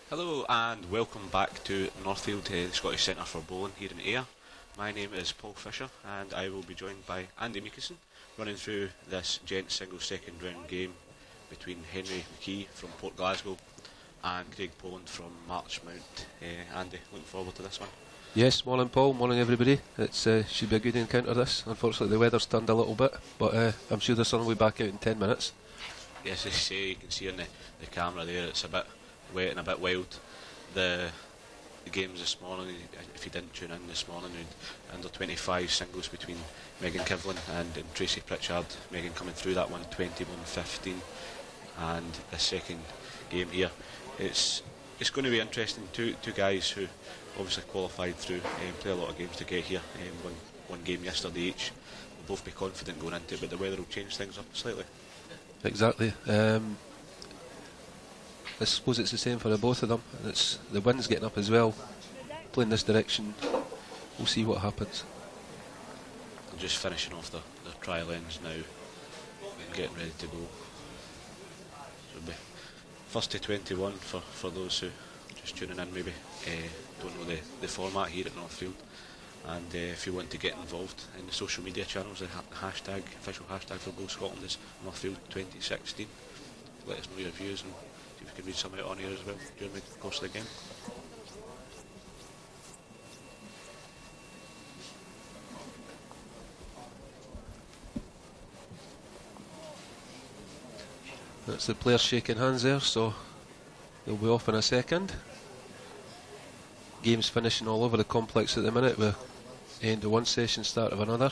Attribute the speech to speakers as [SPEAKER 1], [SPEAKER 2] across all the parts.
[SPEAKER 1] Hello and welcome back to Northfield, the Scottish Centre for Bowling here in Ayr. My name is Paul Fisher and I will be joined by Andy Meekison running through this Gents Singles second round game between Henry McKee from Port Glasgow and Craig Poland from Marchmount. Andy, looking forward to this one.
[SPEAKER 2] Yes, morning Paul, morning everybody. It should be a good encounter this. Unfortunately the weather's turned a little bit, but I'm sure the sun will be back out in 10 minutes.
[SPEAKER 1] Yes, as I say, you can see on the camera there, it's a bit wet and a bit wild. The games this morning, if you didn't tune in this morning, under 25 singles between Megan Kivlin and Tracy Pritchard. Megan coming through that one 21-15, and the second game here, it's going to be interesting. Two guys who obviously qualified through and play a lot of games to get here. One game yesterday each. They'll both be confident going into it, but the weather will change things up slightly.
[SPEAKER 2] Exactly. I suppose it's the same for the both of them. It's the wind's getting up as well. Playing this direction, we'll see what happens.
[SPEAKER 1] I'm just finishing off the trial ends now and getting ready to go. So it'll be first to 21 for those who are just tuning in, maybe don't know the format here at Northfield. And if you want to get involved in the social media channels, the official hashtag for Bowl Scotland is Northfield 2016. Let us know your views and see if we can read some out on here as well during the course of the game.
[SPEAKER 2] That's the players shaking hands there, so they'll be off in a second. Games finishing all over the complex at the minute, with end of one session, start of another.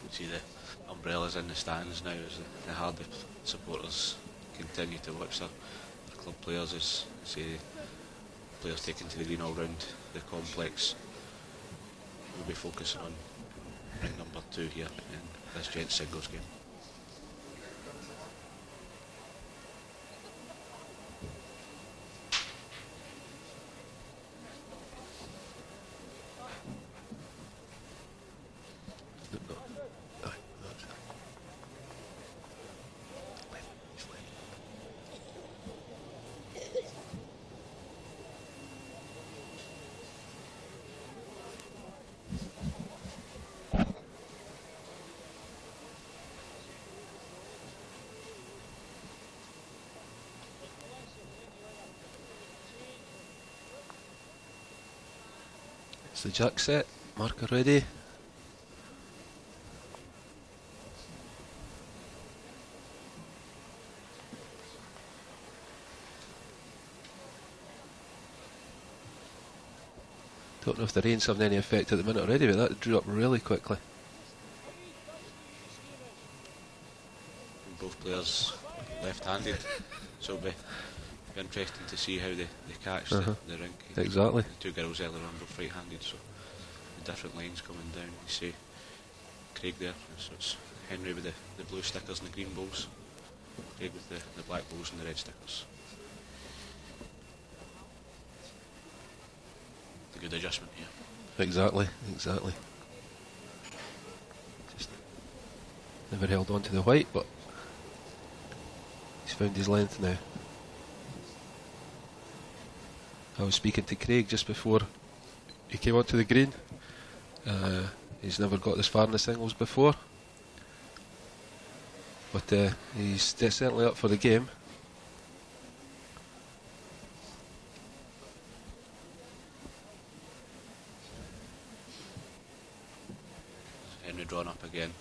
[SPEAKER 1] You can see the umbrellas in the stands now as the Hardy supporters continue to watch their club players as players taken to the green all round the complex. We'll be focusing on ring number 2 here in this Gents Singles game.
[SPEAKER 2] It's the jack set, marker ready. Don't know if the rain's having any effect at the minute already, but that drew up really quickly.
[SPEAKER 1] Both players left-handed, so it'll be interesting to see how they catch the rink.
[SPEAKER 2] Exactly.
[SPEAKER 1] The two girls earlier on both right-handed, so the different lines coming down. You see Craig there, so it's Henry with the blue stickers and the green bowls, Craig with the black bowls and the red stickers. A good adjustment here.
[SPEAKER 2] Exactly. Just never held on to the white, but he's found his length now. I was speaking to Craig just before he came onto the green. He's never got this far in the singles before, but he's certainly up for the game.
[SPEAKER 1] Henry drawn up again.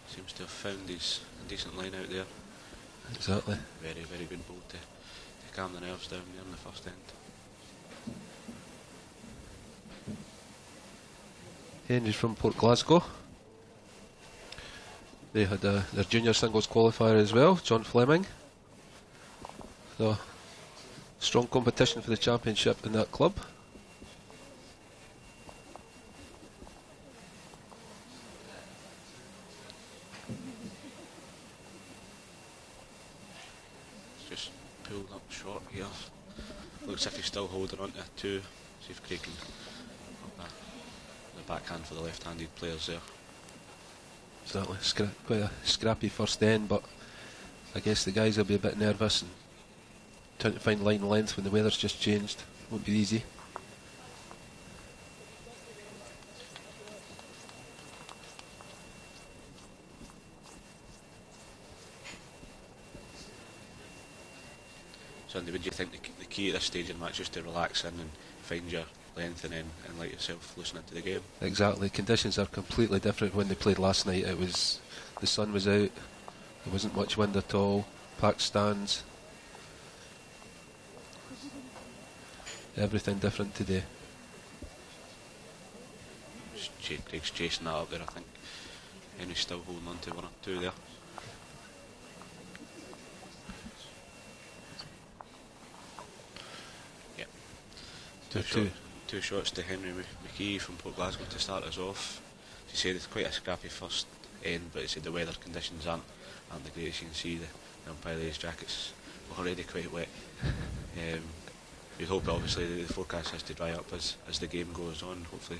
[SPEAKER 1] Seems to have found his decent line out there.
[SPEAKER 2] Exactly.
[SPEAKER 1] Very, very good ball to calm the nerves down there in the first end.
[SPEAKER 2] Henry's from Port Glasgow. They had their junior singles qualifier as well, John Fleming. So, strong competition for the championship in that club.
[SPEAKER 1] Just pulled up short here. Looks as if he's still holding on to 2. See if Craig can the backhand for the left-handed players there.
[SPEAKER 2] Exactly. Quite a scrappy first end, but I guess the guys will be a bit nervous and trying to find line length when the weather's just changed. Won't be easy.
[SPEAKER 1] So, Andy, would you think the key at this stage in the match is to relax in and find your length and then and let yourself loosen into the game?
[SPEAKER 2] Exactly. Conditions are completely different when they played last night. It was, the sun was out, there wasn't much wind at all, packed stands. Everything different today.
[SPEAKER 1] Craig's chasing that up there, I think. Henry's still holding on to 1 or 2 there. Yep. Two shots to Henry McKee from Port Glasgow to start us off. As you said, it's quite a scrappy first end, but he said the weather conditions aren't the greatest. You can see the umpire jackets already quite wet. We hope obviously the forecast has to dry up as the game goes on. Hopefully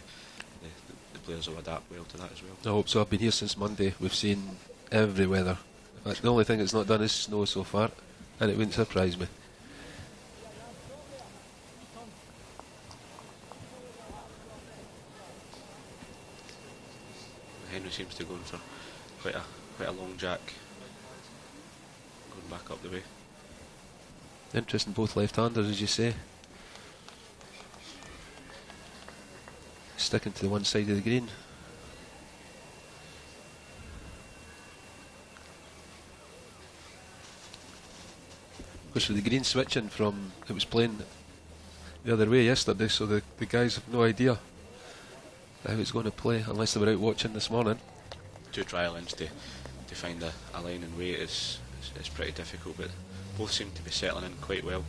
[SPEAKER 1] the players will adapt well to that as well.
[SPEAKER 2] I hope so. I've been here since Monday. We've seen every weather. In fact, the only thing it's not done is snow so far, and it wouldn't surprise me.
[SPEAKER 1] Henry seems to be going for quite a long jack, going back up the way.
[SPEAKER 2] Interesting, both left-handers, as you say. Sticking to the one side of the green. Because with the green switching from, it was playing the other way yesterday, so the guys have no idea how it's going to play unless they were out watching this morning.
[SPEAKER 1] 2 trial ends to find a line and weight is pretty difficult, but both seem to be settling in quite well.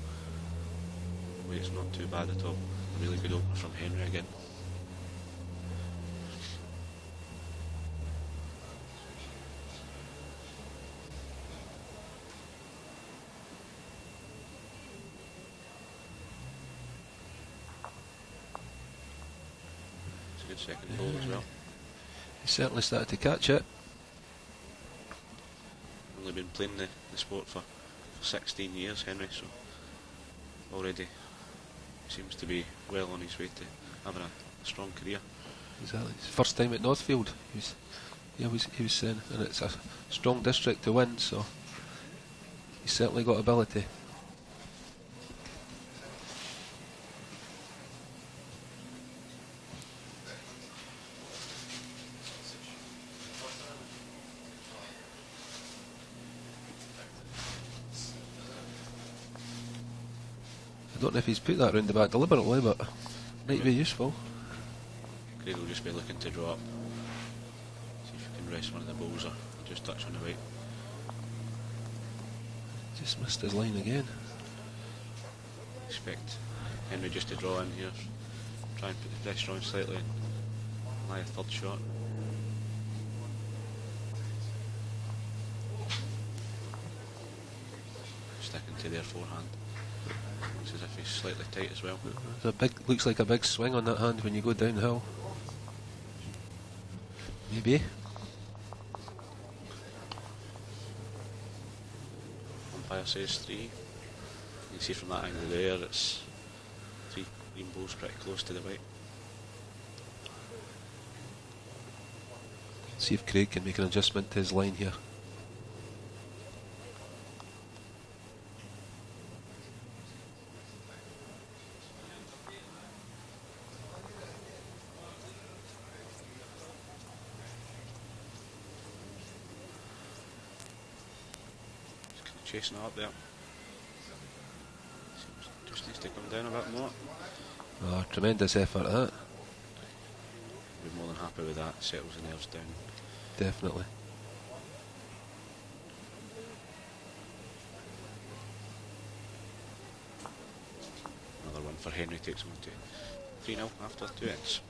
[SPEAKER 1] Weight's not too bad at all. A really good opener from Henry again. It's a good second ball as well.
[SPEAKER 2] He certainly started to catch it.
[SPEAKER 1] Only been playing the sport for 16 years, Henry, so already seems to be well on his way to having a strong career.
[SPEAKER 2] Exactly. His first time at Northfield, he was saying, and it's a strong district to win, so he's certainly got ability. I don't know if he's put that round the back deliberately, but might be useful.
[SPEAKER 1] Craig will just be looking to draw up. See if he can rest one of the balls or just touch on the weight.
[SPEAKER 2] Just missed his line again.
[SPEAKER 1] Expect Henry just to draw in here. Try and put the pressure on slightly and lie a third shot. Sticking to their forehand. Looks as if he's slightly tight as well.
[SPEAKER 2] Looks like a big swing on that hand when you go downhill. Maybe.
[SPEAKER 1] Umpire says 3. You can see from that angle there, it's 3 green balls pretty close to the white.
[SPEAKER 2] See if Craig can make an adjustment to his line here.
[SPEAKER 1] Chasing it up there. Just needs to come down a bit more.
[SPEAKER 2] Oh, tremendous effort at that.
[SPEAKER 1] Be more than happy with that. Settles the nerves down.
[SPEAKER 2] Definitely.
[SPEAKER 1] Another one for Henry, takes him to 3-0 after 2 ends.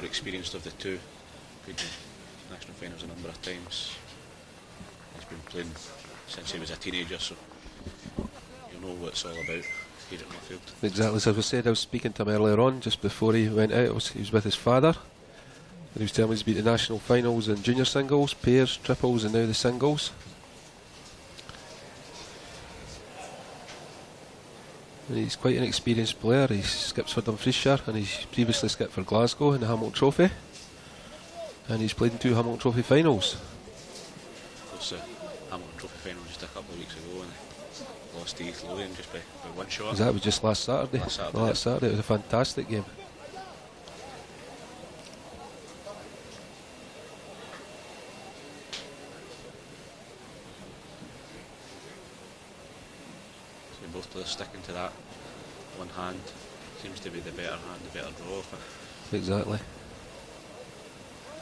[SPEAKER 1] more experienced of the two. Played in national finals a number of times. He's been playing since he was a teenager, so he'll know what it's all about here at Murfield.
[SPEAKER 2] Exactly, as I said, I was speaking to him earlier on, just before he went out. He was with his father, and he was telling me he's been to national finals in junior singles, pairs, triples, and now the singles. And he's quite an experienced player. He skips for Dumfriesshire, and he's previously skipped for Glasgow in the Hamilton Trophy, and he's played in 2 Hamilton Trophy finals.
[SPEAKER 1] Of course, the Hamilton Trophy final just a couple of weeks ago, and they lost to East Lothian just by one shot.
[SPEAKER 2] That was just last Saturday. Last Saturday. It was a fantastic game.
[SPEAKER 1] So both players sticking to that one hand. Seems to be the better hand, the better draw.
[SPEAKER 2] Exactly.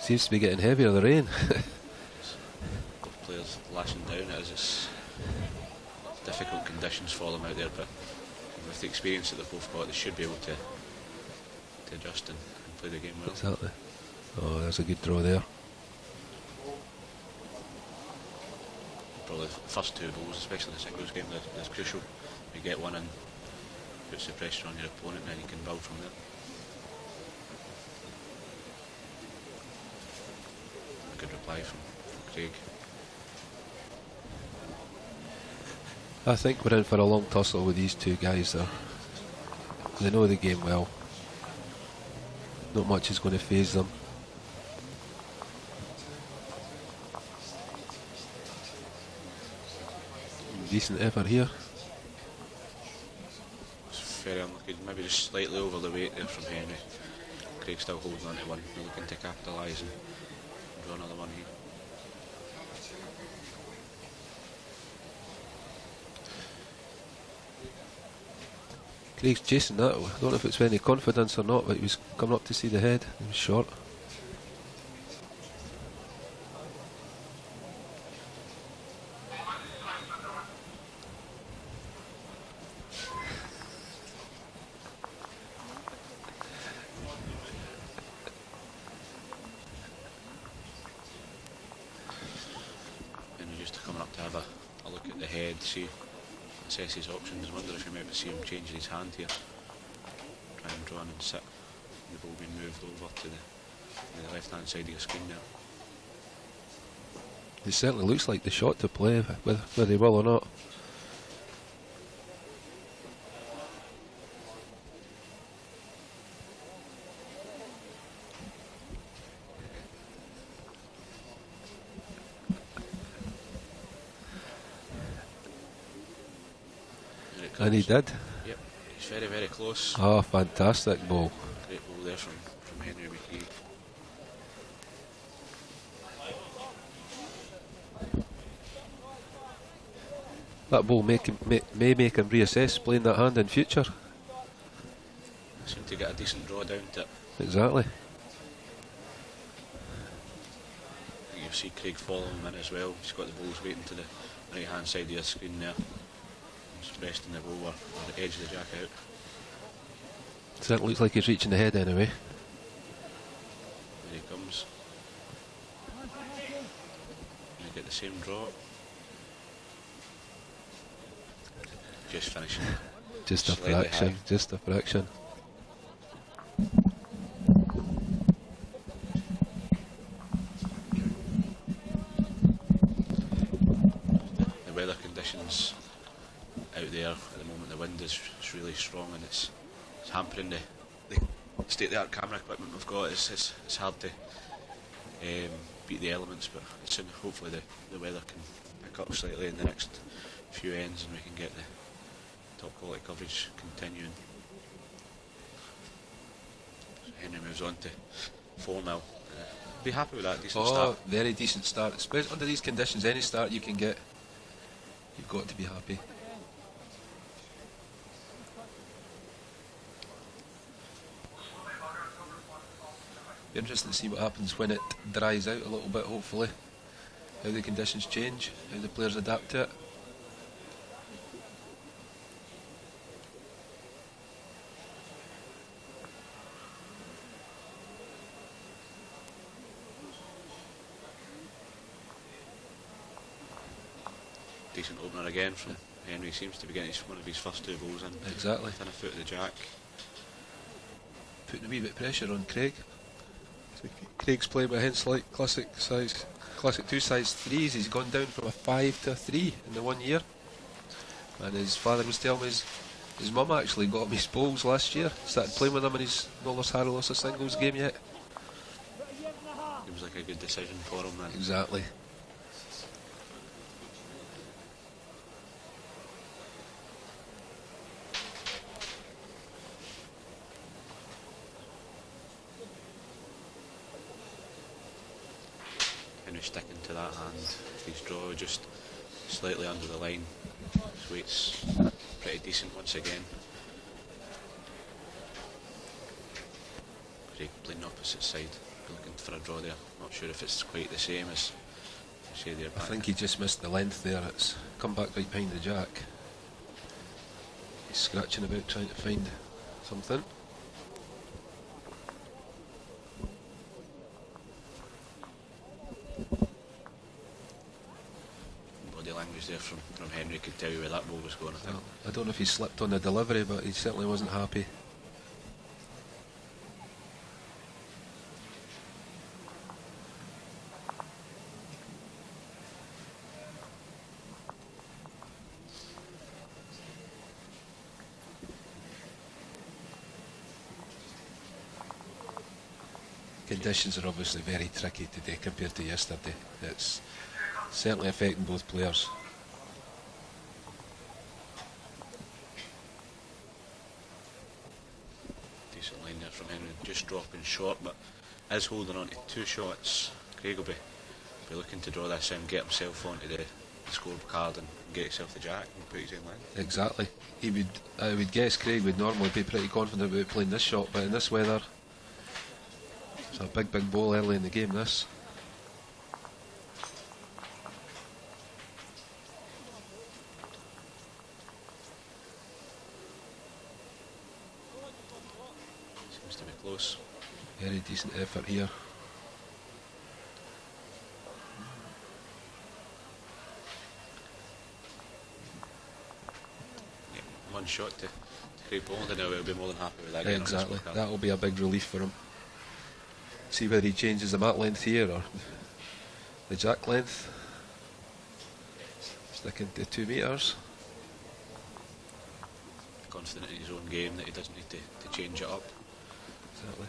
[SPEAKER 2] Seems to be getting heavier, the rain.
[SPEAKER 1] Both players lashing down as it's difficult conditions for them out there, but with the experience that they've both got, they should be able to adjust and play the game well.
[SPEAKER 2] Exactly. Oh, there's a good draw there.
[SPEAKER 1] Probably the first 2 bowls, especially in the singles game, that's crucial. You get one and puts the pressure on your opponent, and then you can build from there. A good reply from Craig.
[SPEAKER 2] I think we're in for a long tussle with these two guys there. They know the game well. Not much is going to faze them. Decent effort here.
[SPEAKER 1] It's very unlucky, maybe just slightly over the weight there from Henry. Craig still holding on to one, looking to capitalise and draw another one here.
[SPEAKER 2] Craig's chasing that. I don't know if it's with any confidence or not, but he was coming up to see the head. He was short.
[SPEAKER 1] And he's just coming up to have a look at the head, see, assess his options. Wonder if you might see him changing his hand here. Try and draw and sit. The ball being moved over to the left hand side of your screen there.
[SPEAKER 2] It certainly looks like the shot to play, whether he will or not. And he did.
[SPEAKER 1] Yep, he's very, very close.
[SPEAKER 2] Oh, fantastic ball.
[SPEAKER 1] Great ball there from Henry McKee.
[SPEAKER 2] That ball may make him reassess playing that hand in future.
[SPEAKER 1] Seemed to get a decent draw down to it.
[SPEAKER 2] Exactly.
[SPEAKER 1] You see Craig following him in as well. He's got the balls waiting to the right hand side of your screen there. Just resting the ball or the edge of the jack out.
[SPEAKER 2] Certainly looks like he's reaching the head anyway.
[SPEAKER 1] There he comes. And you get the same draw. Just finishing.
[SPEAKER 2] Just a
[SPEAKER 1] Slightly
[SPEAKER 2] fraction.
[SPEAKER 1] high.
[SPEAKER 2] Just a fraction.
[SPEAKER 1] The weather conditions out there at the moment, the wind is really strong, and it's hampering the state-of-the-art camera equipment we've got. It's hard to beat the elements, but soon hopefully the weather can pick up slightly in the next few ends and we can get the top quality coverage continuing. So Henry moves on to 4-0. Be happy with that, decent start.
[SPEAKER 2] Very decent start. Especially under these conditions, any start you can get, you've got to be happy. Be interesting to see what happens when it dries out a little bit, hopefully. How the conditions change, how the players adapt to it.
[SPEAKER 1] decent opener again from Henry. Seems to be getting one of his first 2 goals in.
[SPEAKER 2] Exactly.
[SPEAKER 1] Within a foot of the jack.
[SPEAKER 2] Putting a wee bit of pressure on Craig. So Craig's playing with hence like classic 2 size 3s. He's gone down from a 5 to a 3 in the 1 year. And his father was telling me his mum actually got him his bowls last year. Started playing with him in his Nollers Harrowlossa singles game yet.
[SPEAKER 1] It was like a good decision for him then.
[SPEAKER 2] Exactly.
[SPEAKER 1] Henry sticking to that hand. His draw just slightly under the line. His weight's pretty decent once again. Craig playing opposite side, looking for a draw there. Not sure if it's quite the same as you say there.
[SPEAKER 2] I think he just missed the length there. It's come back right behind the jack. He's scratching about trying to find something.
[SPEAKER 1] Body language there from Henry could tell you where that ball was going, I think.
[SPEAKER 2] Well, I don't know if he slipped on the delivery, but he certainly wasn't happy. Conditions are obviously very tricky today compared to yesterday. It's certainly affecting both players.
[SPEAKER 1] Decent line there from Henry, just dropping short, but is holding on to 2 shots. Craig will be looking to draw this in, get himself onto the scorecard and get himself the jack and put his in line.
[SPEAKER 2] Exactly. I would guess Craig would normally be pretty confident about playing this shot, but in this weather, it's a big ball early in the game, this.
[SPEAKER 1] Seems to be close.
[SPEAKER 2] Very decent effort here.
[SPEAKER 1] Yeah, 1 shot to Craig Boland, and now he'll be more than happy with that.
[SPEAKER 2] Exactly. That will be a big relief for him. See whether he changes the mat length here or the jack length. Sticking to 2 metres.
[SPEAKER 1] Confident in his own game that he doesn't need to change it up.
[SPEAKER 2] Exactly.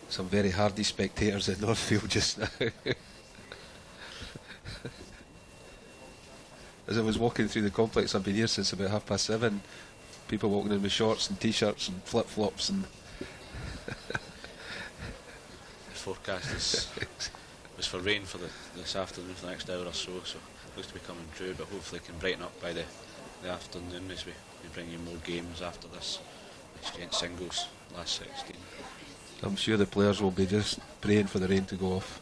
[SPEAKER 2] Some very hardy spectators in Northfield just now. As I was walking through the complex, I've been here since about 7:30. People walking in with shorts and t-shirts and flip-flops and
[SPEAKER 1] Forecast was for rain for this afternoon for the next hour or so it looks to be coming true, but hopefully it can brighten up by the afternoon as we bring you more games after this Gents Singles last 16.
[SPEAKER 2] I'm sure the players will be just praying for the rain to go off.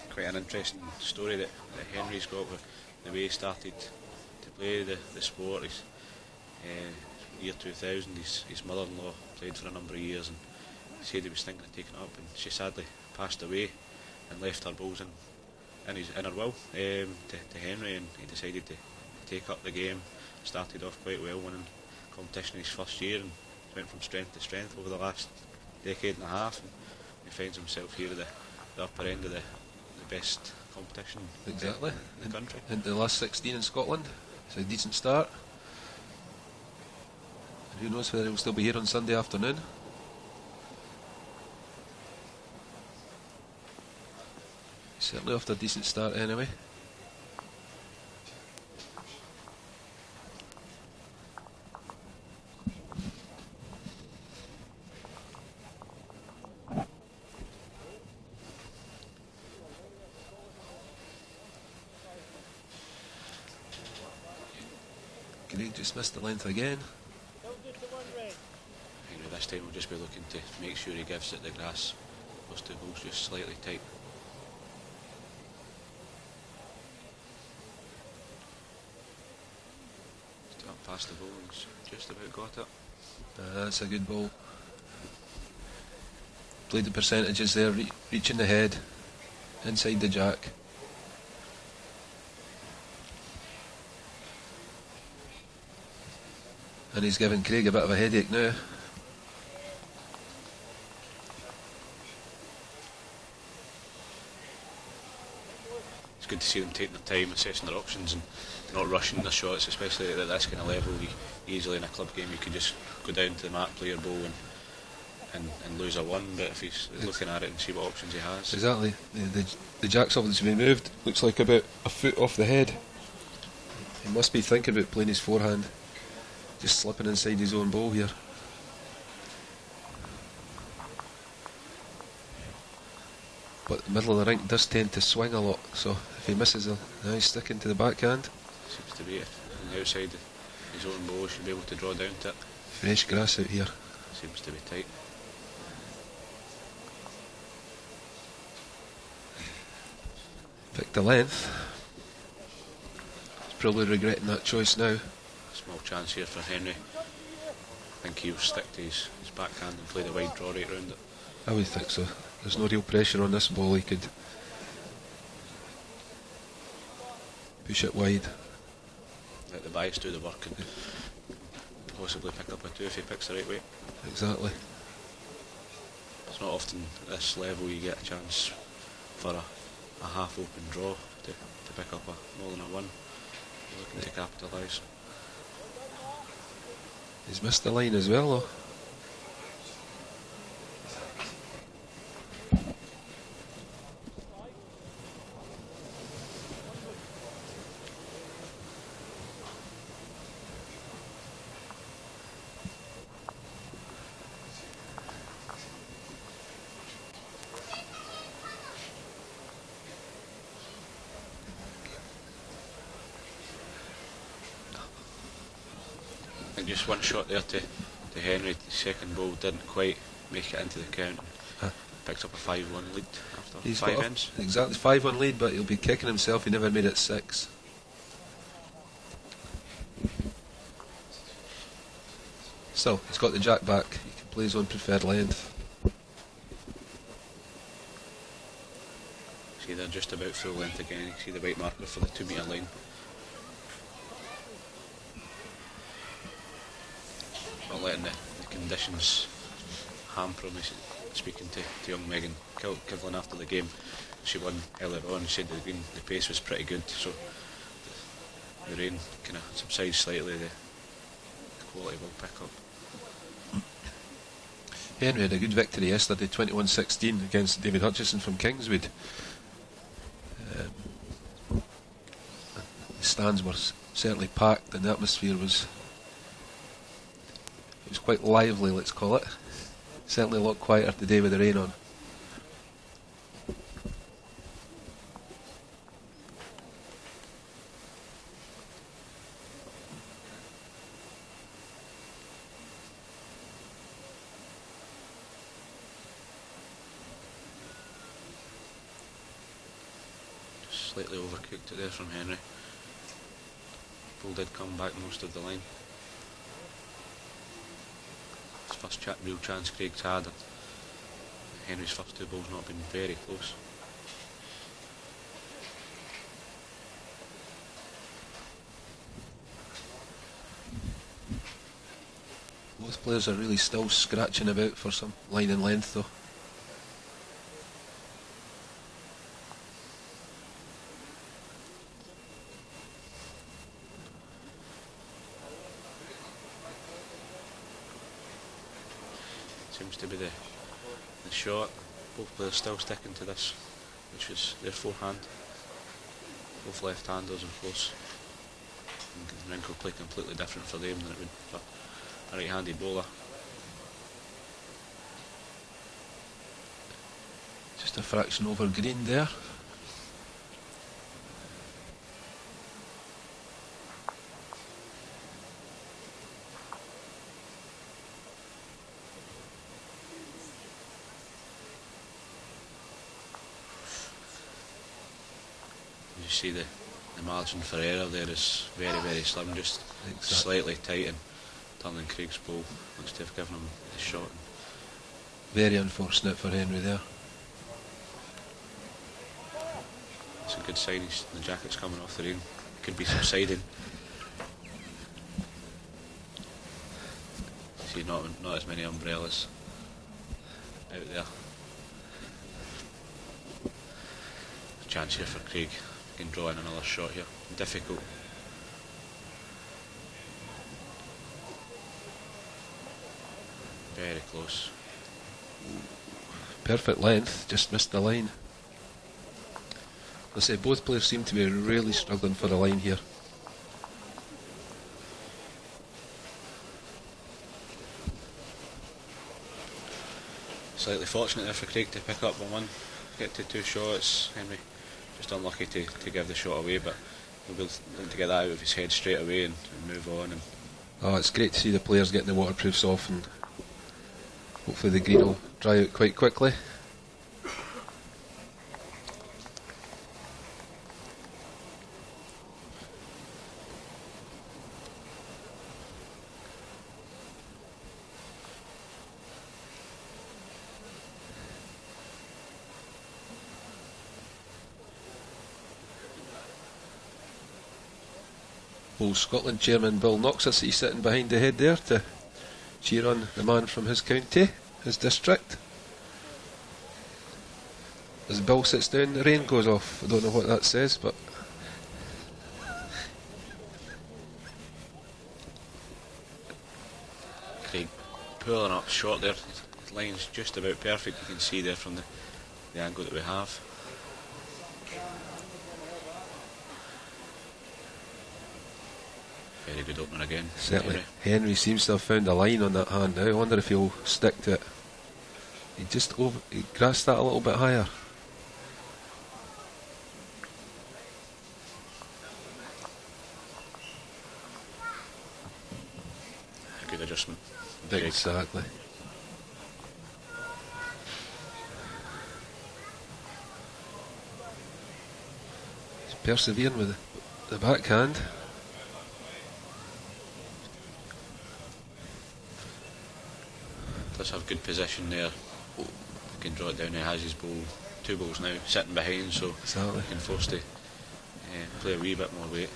[SPEAKER 1] Quite an interesting story that Henry's got with the way he started to play the sport. He's, year 2000, his mother-in-law played for a number of years, and he said he was thinking of taking it up, and she sadly passed away and left her bowls in her will to Henry, and he decided to take up the game. Started off quite well, winning competition in his first year, and went from strength to strength over the last decade and a half, and he finds himself here at the upper end of the best competition
[SPEAKER 2] Exactly.
[SPEAKER 1] in the country.
[SPEAKER 2] In the last 16 in Scotland. It's a decent start. And who knows whether he'll still be here on Sunday afternoon. He's certainly off to a decent start anyway. Craig just missed the length again.
[SPEAKER 1] This time we'll just be looking to make sure he gives it the grass. Those 2 holes just slightly tight. Still past the ball and he's just about got it.
[SPEAKER 2] That's a good ball. Played the percentages there, reaching the head, inside the jack. And he's giving Craig a bit of a headache now.
[SPEAKER 1] It's good to see them taking their time, assessing their options and not rushing their shots, especially at this kind of level. Easily in a club game you could just go down to the mat, play your ball and lose a one, but if he's looking at it and see what options he has.
[SPEAKER 2] Exactly. The jack's obviously been moved. Looks like about a foot off the head. He must be thinking about playing his forehand. Just slipping inside his own ball here. But the middle of the rink does tend to swing a lot, so if he misses he's sticking to the backhand.
[SPEAKER 1] Seems to be on the outside his own ball, should be able to draw down to it.
[SPEAKER 2] Fresh grass out here.
[SPEAKER 1] Seems to be tight.
[SPEAKER 2] Picked the length. He's probably regretting that choice now.
[SPEAKER 1] Small chance here for Henry. I think he'll stick to his backhand and play the wide draw right round it.
[SPEAKER 2] I would think so. There's no real pressure on this ball. He could push it wide.
[SPEAKER 1] Let the bias do the work and possibly pick up a two if he picks the right way.
[SPEAKER 2] Exactly.
[SPEAKER 1] It's not often at this level you get a chance for a half open draw to pick up more than a one. You're looking to capitalise.
[SPEAKER 2] He's missed the line as well though.
[SPEAKER 1] Just one shot there to Henry. The second ball didn't quite make it into the count. Picks up a 5-1 lead after
[SPEAKER 2] He's
[SPEAKER 1] 5
[SPEAKER 2] got
[SPEAKER 1] ends.
[SPEAKER 2] Exactly, 5-1 lead, but he'll be kicking himself. He never made it 6. Still, he's got the jack back. He can play his own preferred length.
[SPEAKER 1] See, they're just about full length again. You see the white marker for the 2 metre line. Not letting the conditions hamper him. Speaking to young Megan Kivlin after the game, she won earlier on. She said the pace was pretty good, so the rain kind of subsides slightly, the quality will pick up.
[SPEAKER 2] Henry had a good victory yesterday, 21-16 against David Hutchison from Kingswood. The stands were certainly packed and the atmosphere was quite lively, let's call it. Certainly a lot quieter today with the rain on.
[SPEAKER 1] Just slightly overcooked it there from Henry. Ball did come back most of the line. First real chance Craig's had, and Henry's first 2 balls not been very close.
[SPEAKER 2] Both players are really still scratching about for some line and length though.
[SPEAKER 1] Seems to be the shot. Both players still sticking to this, which was their forehand. Both left-handers, of course. And the rink will play completely different for them than it would for a right-handed bowler.
[SPEAKER 2] Just a fraction over green there.
[SPEAKER 1] You see the the margin for error there is very, very slim, just slightly tight, and turning Craig's ball looks to have given him the shot.
[SPEAKER 2] Very unfortunate for Henry there.
[SPEAKER 1] It's a good sign, the jacket's coming off the rain, could be subsiding. See, not as many umbrellas out there. Chance here for Craig, he can draw in another shot here. Difficult. Very close.
[SPEAKER 2] Perfect length, just missed the line. I say both players seem to be really struggling for the line here.
[SPEAKER 1] Slightly fortunate there for Craig to pick up on one, get to 2 shots. Henry just unlucky to give the shot away, but he'll be able to get that out of his head straight away and move on. And
[SPEAKER 2] oh, it's great to see the players getting the waterproofs off, and hopefully the green will dry out quite quickly. Well, Scotland chairman Bill Knox, I see sitting behind the head there to cheer on the man from his county, his district. As Bill sits down, the rain goes off. I don't know what that says, but
[SPEAKER 1] Craig pulling up short there. The line's just about perfect, you can see there from the angle that we have. Very good opener again.
[SPEAKER 2] Certainly. Henry seems to have found a line on that hand now. I wonder if he'll stick to it. He grasped that a little bit higher.
[SPEAKER 1] Good adjustment.
[SPEAKER 2] Exactly. He's persevering with the backhand.
[SPEAKER 1] Does have good position there. He can draw it down. He has his ball, 2 balls now, sitting behind, so
[SPEAKER 2] exactly.
[SPEAKER 1] He can force to play a wee bit more weight.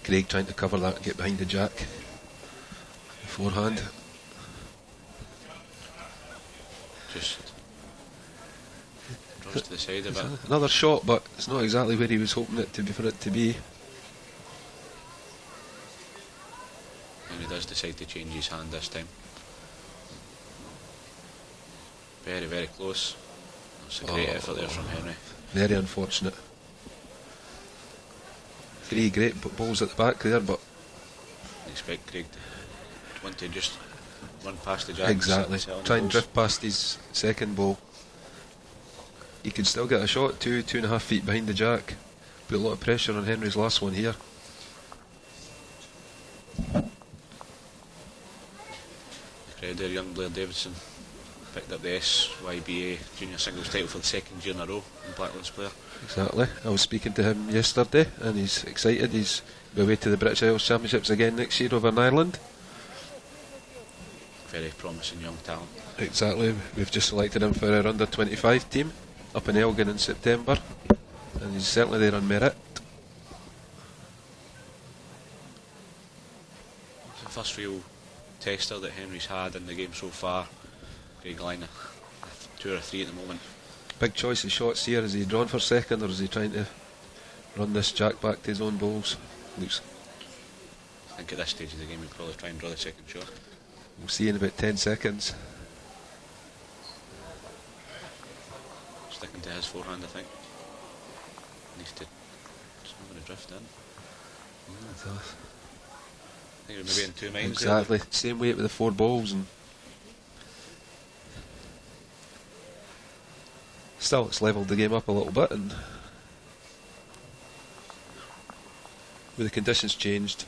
[SPEAKER 2] Craig trying to cover that, get behind the jack. Forehand.
[SPEAKER 1] Just draws to the side a bit.
[SPEAKER 2] Another shot, but it's not exactly where he was hoping it to be for it to be.
[SPEAKER 1] And he does decide to change his hand this time. Very, very close. That's a great effort there from Henry.
[SPEAKER 2] Very unfortunate. 3 great balls at the back there, but
[SPEAKER 1] I expect Craig to want to just run past the jack.
[SPEAKER 2] Exactly. Try and
[SPEAKER 1] balls.
[SPEAKER 2] drift past his second ball. He could still get a shot 2.5 feet behind the jack. Put a lot of pressure on Henry's last one here.
[SPEAKER 1] There, young Blair Davidson picked up the SYBA junior singles title for the 2nd year in a row in Blacklands player.
[SPEAKER 2] Exactly. I was speaking to him yesterday and he's excited. He's going away to the British Isles Championships again next year over in Ireland.
[SPEAKER 1] Very promising young talent.
[SPEAKER 2] Exactly. We've just selected him for our under 25 team up in Elgin in September, and he's certainly there on merit.
[SPEAKER 1] It's the first real tester that Henry's had in the game so far. Craig Line, 2 or 3 at the moment.
[SPEAKER 2] Big choice of shots here. Is he drawn for second, or is he trying to run this jack back to his own balls? Looks.
[SPEAKER 1] I think at this stage of the game we'll probably try and draw the second shot.
[SPEAKER 2] We'll see in about 10 seconds.
[SPEAKER 1] Sticking to his forehand, I think. Needs to. It's not going to drift in. I think we're maybe in 2 minds.
[SPEAKER 2] Exactly. Same weight with the 4 balls, and still it's levelled the game up a little bit, and with the conditions changed,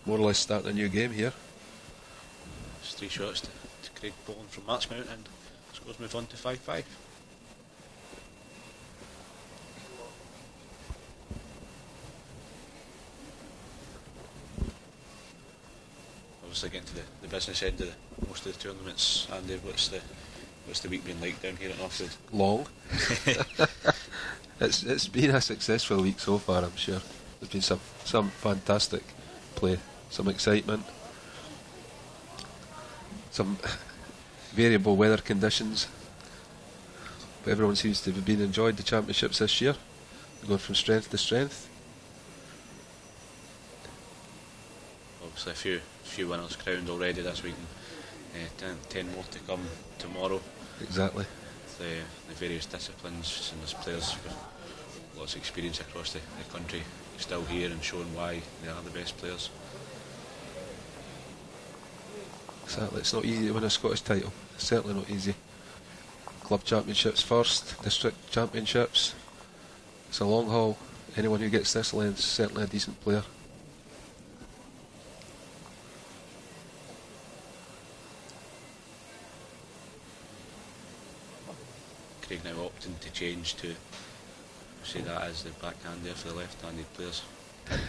[SPEAKER 2] more or less starting a new game here.
[SPEAKER 1] It's 3 shots to Craig Bowen from Marchmount, and scores move on to 5-5. obviously getting to the business end of most of the tournaments. Andy, what's the week been like down here at Northfield?
[SPEAKER 2] Long. It's been a successful week so far, I'm sure. There's been some fantastic play, some excitement, some variable weather conditions. But everyone seems to have been enjoyed the championships this year, going from strength to strength.
[SPEAKER 1] Obviously, a few winners crowned already this week, and 10 more to come tomorrow.
[SPEAKER 2] Exactly.
[SPEAKER 1] The various disciplines, and there's players with lots of experience across the country still here and showing why they are the best players.
[SPEAKER 2] Exactly. It's not easy to win a Scottish title. It's certainly not easy. Club championships first, district championships. It's a long haul. Anyone who gets this length is certainly a decent player.
[SPEAKER 1] Craig now opting to change to say that as the backhand there for the left-handed players.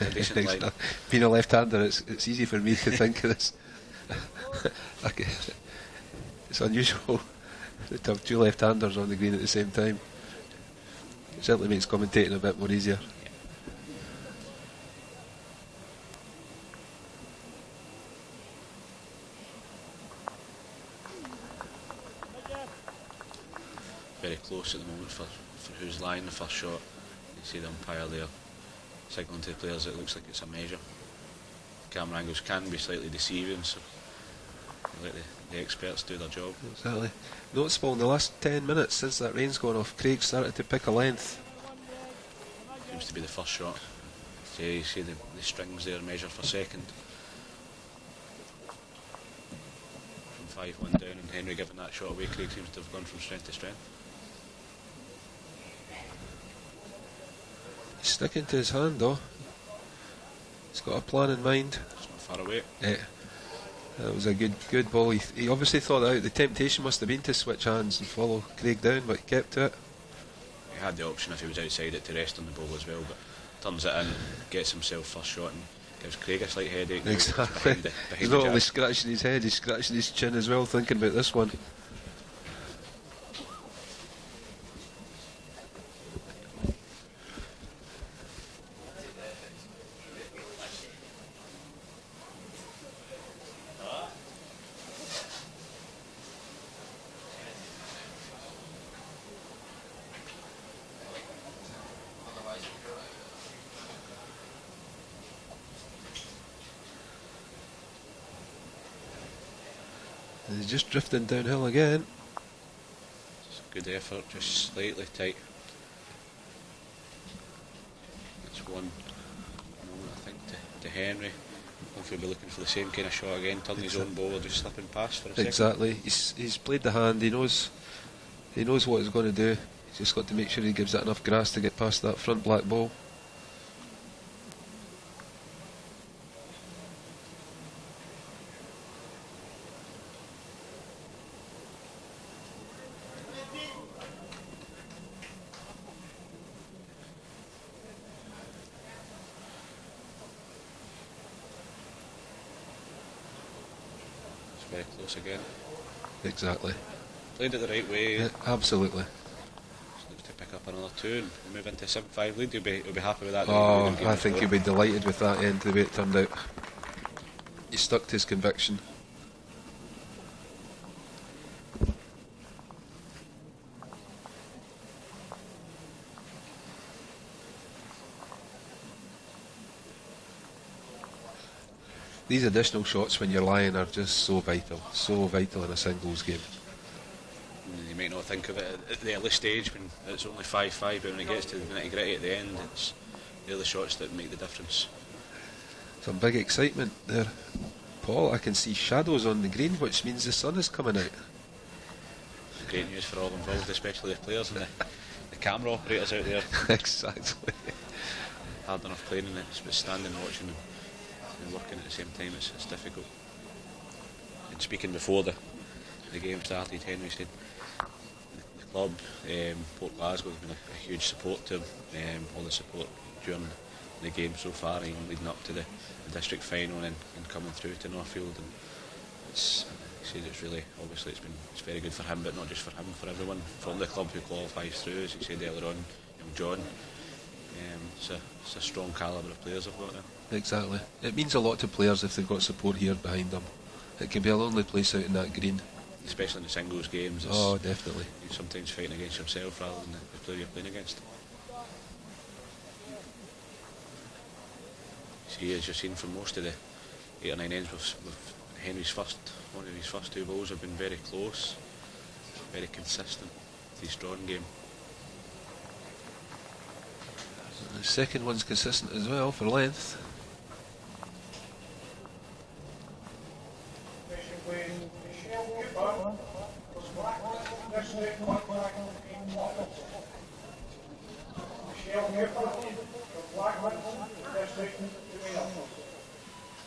[SPEAKER 1] A decent line.
[SPEAKER 2] Being a left-hander, it's easy for me to think of this. It's unusual to have two left-handers on the green at the same time. It certainly makes commentating a bit more easier.
[SPEAKER 1] Very close at the moment for who's lying the first shot. You see the umpire there signalling to the players that it looks like it's a measure. Camera angles can be slightly deceiving, so let the experts do their job.
[SPEAKER 2] Exactly. Noticeable in the last 10 minutes since that rain's gone off, Craig started to pick a length.
[SPEAKER 1] Seems to be the first shot. So you see the strings there measure for second. From 5-1 down, and Henry giving that shot away, Craig seems to have gone from strength to strength.
[SPEAKER 2] He's sticking to his hand though. He's got a plan in mind.
[SPEAKER 1] It's not far away.
[SPEAKER 2] That was a good ball. He obviously thought that out. The temptation must have been to switch hands and follow Craig down, but he kept to it.
[SPEAKER 1] He had the option if he was outside it to rest on the ball as well, but turns it in, gets himself first shot and gives Craig a slight headache.
[SPEAKER 2] Exactly. He's not only scratching his head, he's scratching his chin as well, thinking about this one. He's just drifting downhill again.
[SPEAKER 1] It's a good effort, just slightly tight. That's one moment, I think, to Henry. Hopefully he'll be looking for the same kind of shot again, turning his own ball or just slipping past for a second.
[SPEAKER 2] Exactly. He's played the hand. He knows what he's going to do. He's just got to make sure he gives it enough grass to get past that front black ball.
[SPEAKER 1] Very close again.
[SPEAKER 2] Exactly.
[SPEAKER 1] Played it the right way.
[SPEAKER 2] Yeah, absolutely.
[SPEAKER 1] Just looks to pick up another two and move into 7-5 lead. He'll be happy with that.
[SPEAKER 2] Oh, I think he'll be delighted with that end, the way it turned out. He stuck to his conviction. These additional shots when you're lying are just so vital in a singles game.
[SPEAKER 1] You might not think of it at the early stage when it's only 5-5, but when it gets to the nitty gritty at the end, they're the shots that make the difference.
[SPEAKER 2] Some big excitement there. Paul, I can see shadows on the green, which means the sun is coming out.
[SPEAKER 1] Great news for all involved, especially the players and the camera operators out there.
[SPEAKER 2] Exactly.
[SPEAKER 1] Hard enough playing in it, but standing watching and working at the same time, it's difficult. And speaking before the game started, Henry said the club, Port Glasgow, has been a huge support to him. All the support during the game so far, even leading up to the district final and coming through to Northfield. And it's, he says it's really, obviously it's very good for him, but not just for him, for everyone from the club who qualifies through. As he said earlier on, John, it's a strong calibre of players I've got there.
[SPEAKER 2] Exactly. It means a lot to players if they've got support here behind them. It can be a lonely place out in that green.
[SPEAKER 1] Especially in the singles games.
[SPEAKER 2] Oh, definitely.
[SPEAKER 1] You're sometimes fighting against yourself rather than the player you're playing against. See, as you've seen from most of the 8 or 9 ends with Henry's one of his first 2 balls have been very close, very consistent with his drawing game.
[SPEAKER 2] The second one's consistent as well for length.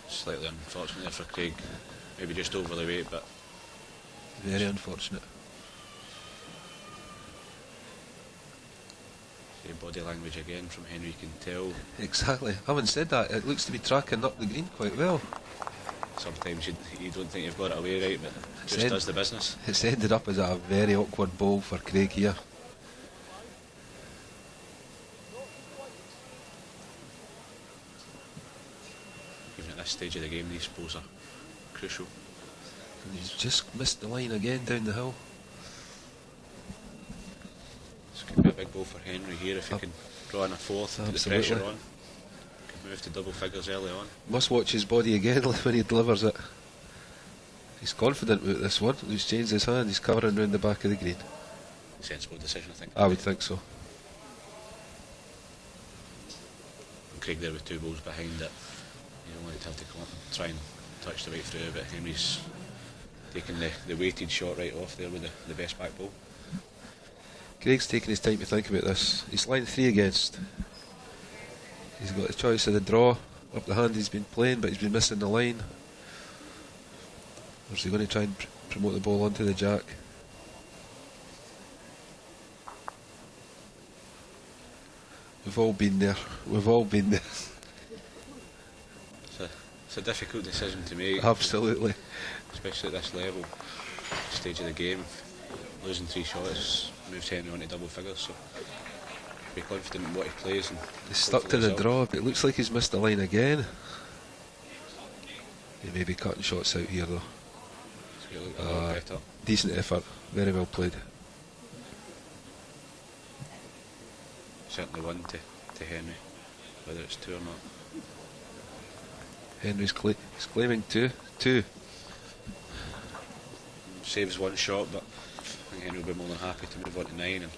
[SPEAKER 1] Slightly unfortunate there for Craig, maybe just over the weight, but
[SPEAKER 2] very unfortunate.
[SPEAKER 1] Body language again from Henry, you can tell.
[SPEAKER 2] Exactly. Having said that, it looks to be tracking up the green quite well.
[SPEAKER 1] Sometimes you don't think you've got it away right, but it just does the business.
[SPEAKER 2] It's ended up as a very awkward ball for Craig here.
[SPEAKER 1] Even at this stage of the game, these balls are crucial.
[SPEAKER 2] And he's just missed the line again down the hill.
[SPEAKER 1] This could be a big ball for Henry here if he can draw in a fourth, put the pressure on. Could move to double figures early on.
[SPEAKER 2] Must watch his body again when he delivers it. He's confident with this one. He's changed his hand. He's covering round the back of the green.
[SPEAKER 1] Sensible decision, I think.
[SPEAKER 2] I would think so.
[SPEAKER 1] And Craig there with 2 balls behind it. You don't want to have to come up and try and touch the way through, but Henry's taking the weighted shot right off there with the best back ball.
[SPEAKER 2] Craig's taking his time to think about this. He's line 3 against. He's got the choice of the draw up the hand he's been playing, but he's been missing the line. Or is he going to try and promote the ball onto the jack? We've all been there. We've all been there.
[SPEAKER 1] It's a difficult decision to make.
[SPEAKER 2] Absolutely.
[SPEAKER 1] Especially at this level, stage of the game. Losing 3 shots moves Henry onto double figures, so be confident in what he plays. And
[SPEAKER 2] he's stuck to the draw, but it looks like he's missed the line again. He may be cutting shots out here though. Decent effort, very well played.
[SPEAKER 1] Certainly one to Henry, whether it's 2 or not.
[SPEAKER 2] Henry's he's claiming two.
[SPEAKER 1] Saves 1 shot, but I think Henry will be more than happy to move on to 9 and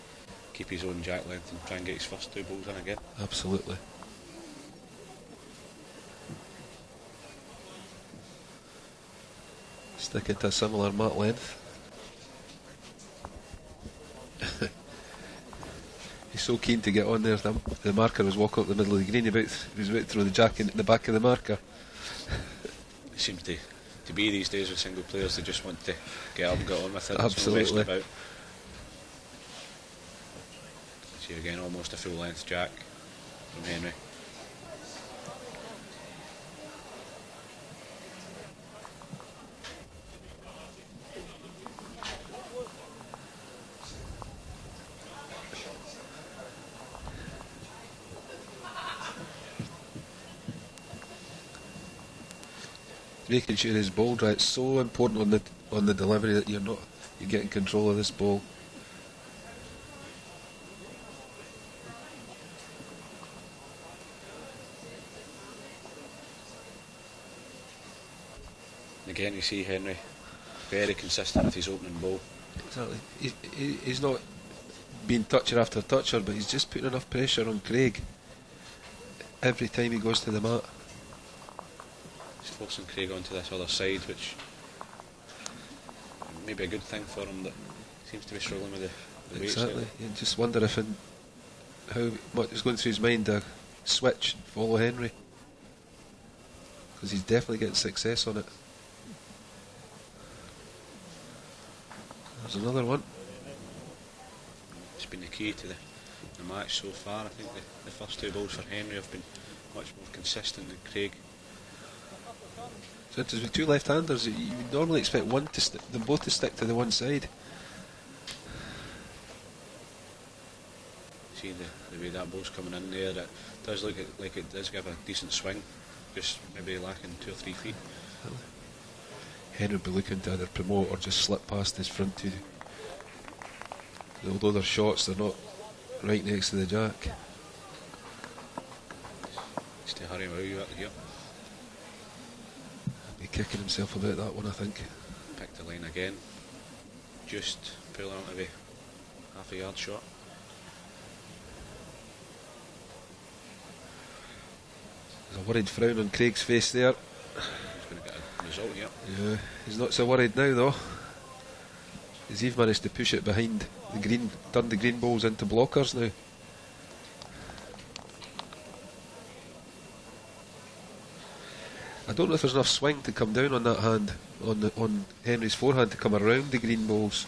[SPEAKER 1] keep his own jack length and try and get his first 2 balls in again.
[SPEAKER 2] Absolutely. Stick it to a similar mat length. He's so keen to get on there. The marker was walking up the middle of the green. He was about to throw the jack into the back of the marker.
[SPEAKER 1] It seems to be these days with single players, they just want to get up and get on with it.
[SPEAKER 2] Absolutely.
[SPEAKER 1] About. See again, almost a full length jack from Henry.
[SPEAKER 2] Making sure his ball dry. It's so important on the delivery that you're getting control of this ball.
[SPEAKER 1] Again, you see Henry very consistent with his opening ball.
[SPEAKER 2] Exactly. He's not been toucher after toucher, but he's just putting enough pressure on Craig every time he goes to the mat.
[SPEAKER 1] He's forcing Craig onto this other side, which may be a good thing for him, that he seems to be struggling with the weight.
[SPEAKER 2] Exactly. You just wonder if how much is going through his mind to switch, follow Henry, because he's definitely getting success on it. There's another one.
[SPEAKER 1] It's been the key to the match so far. I think the first 2 balls for Henry have been much more consistent than Craig.
[SPEAKER 2] So with two left-handers, you would normally expect one to them both to stick to the one side.
[SPEAKER 1] See the way that ball's coming in there, it does look like it does give a decent swing, just maybe lacking 2 or 3 feet.
[SPEAKER 2] Henry would be looking to either promote or just slip past his front two. Although they're shots, they're not right next to the jack.
[SPEAKER 1] Just to hurry him out here.
[SPEAKER 2] Be kicking himself about that one, I think.
[SPEAKER 1] Pick the line again. Just pull out maybe half a yard shot.
[SPEAKER 2] There's a worried frown on Craig's face there.
[SPEAKER 1] He's going to get a result here.
[SPEAKER 2] Yeah, he's not so worried now though. He's managed to push it behind the green, turned the green balls into blockers now. I don't know if there's enough swing to come down on that hand, on Henry's forehand, to come around the green balls.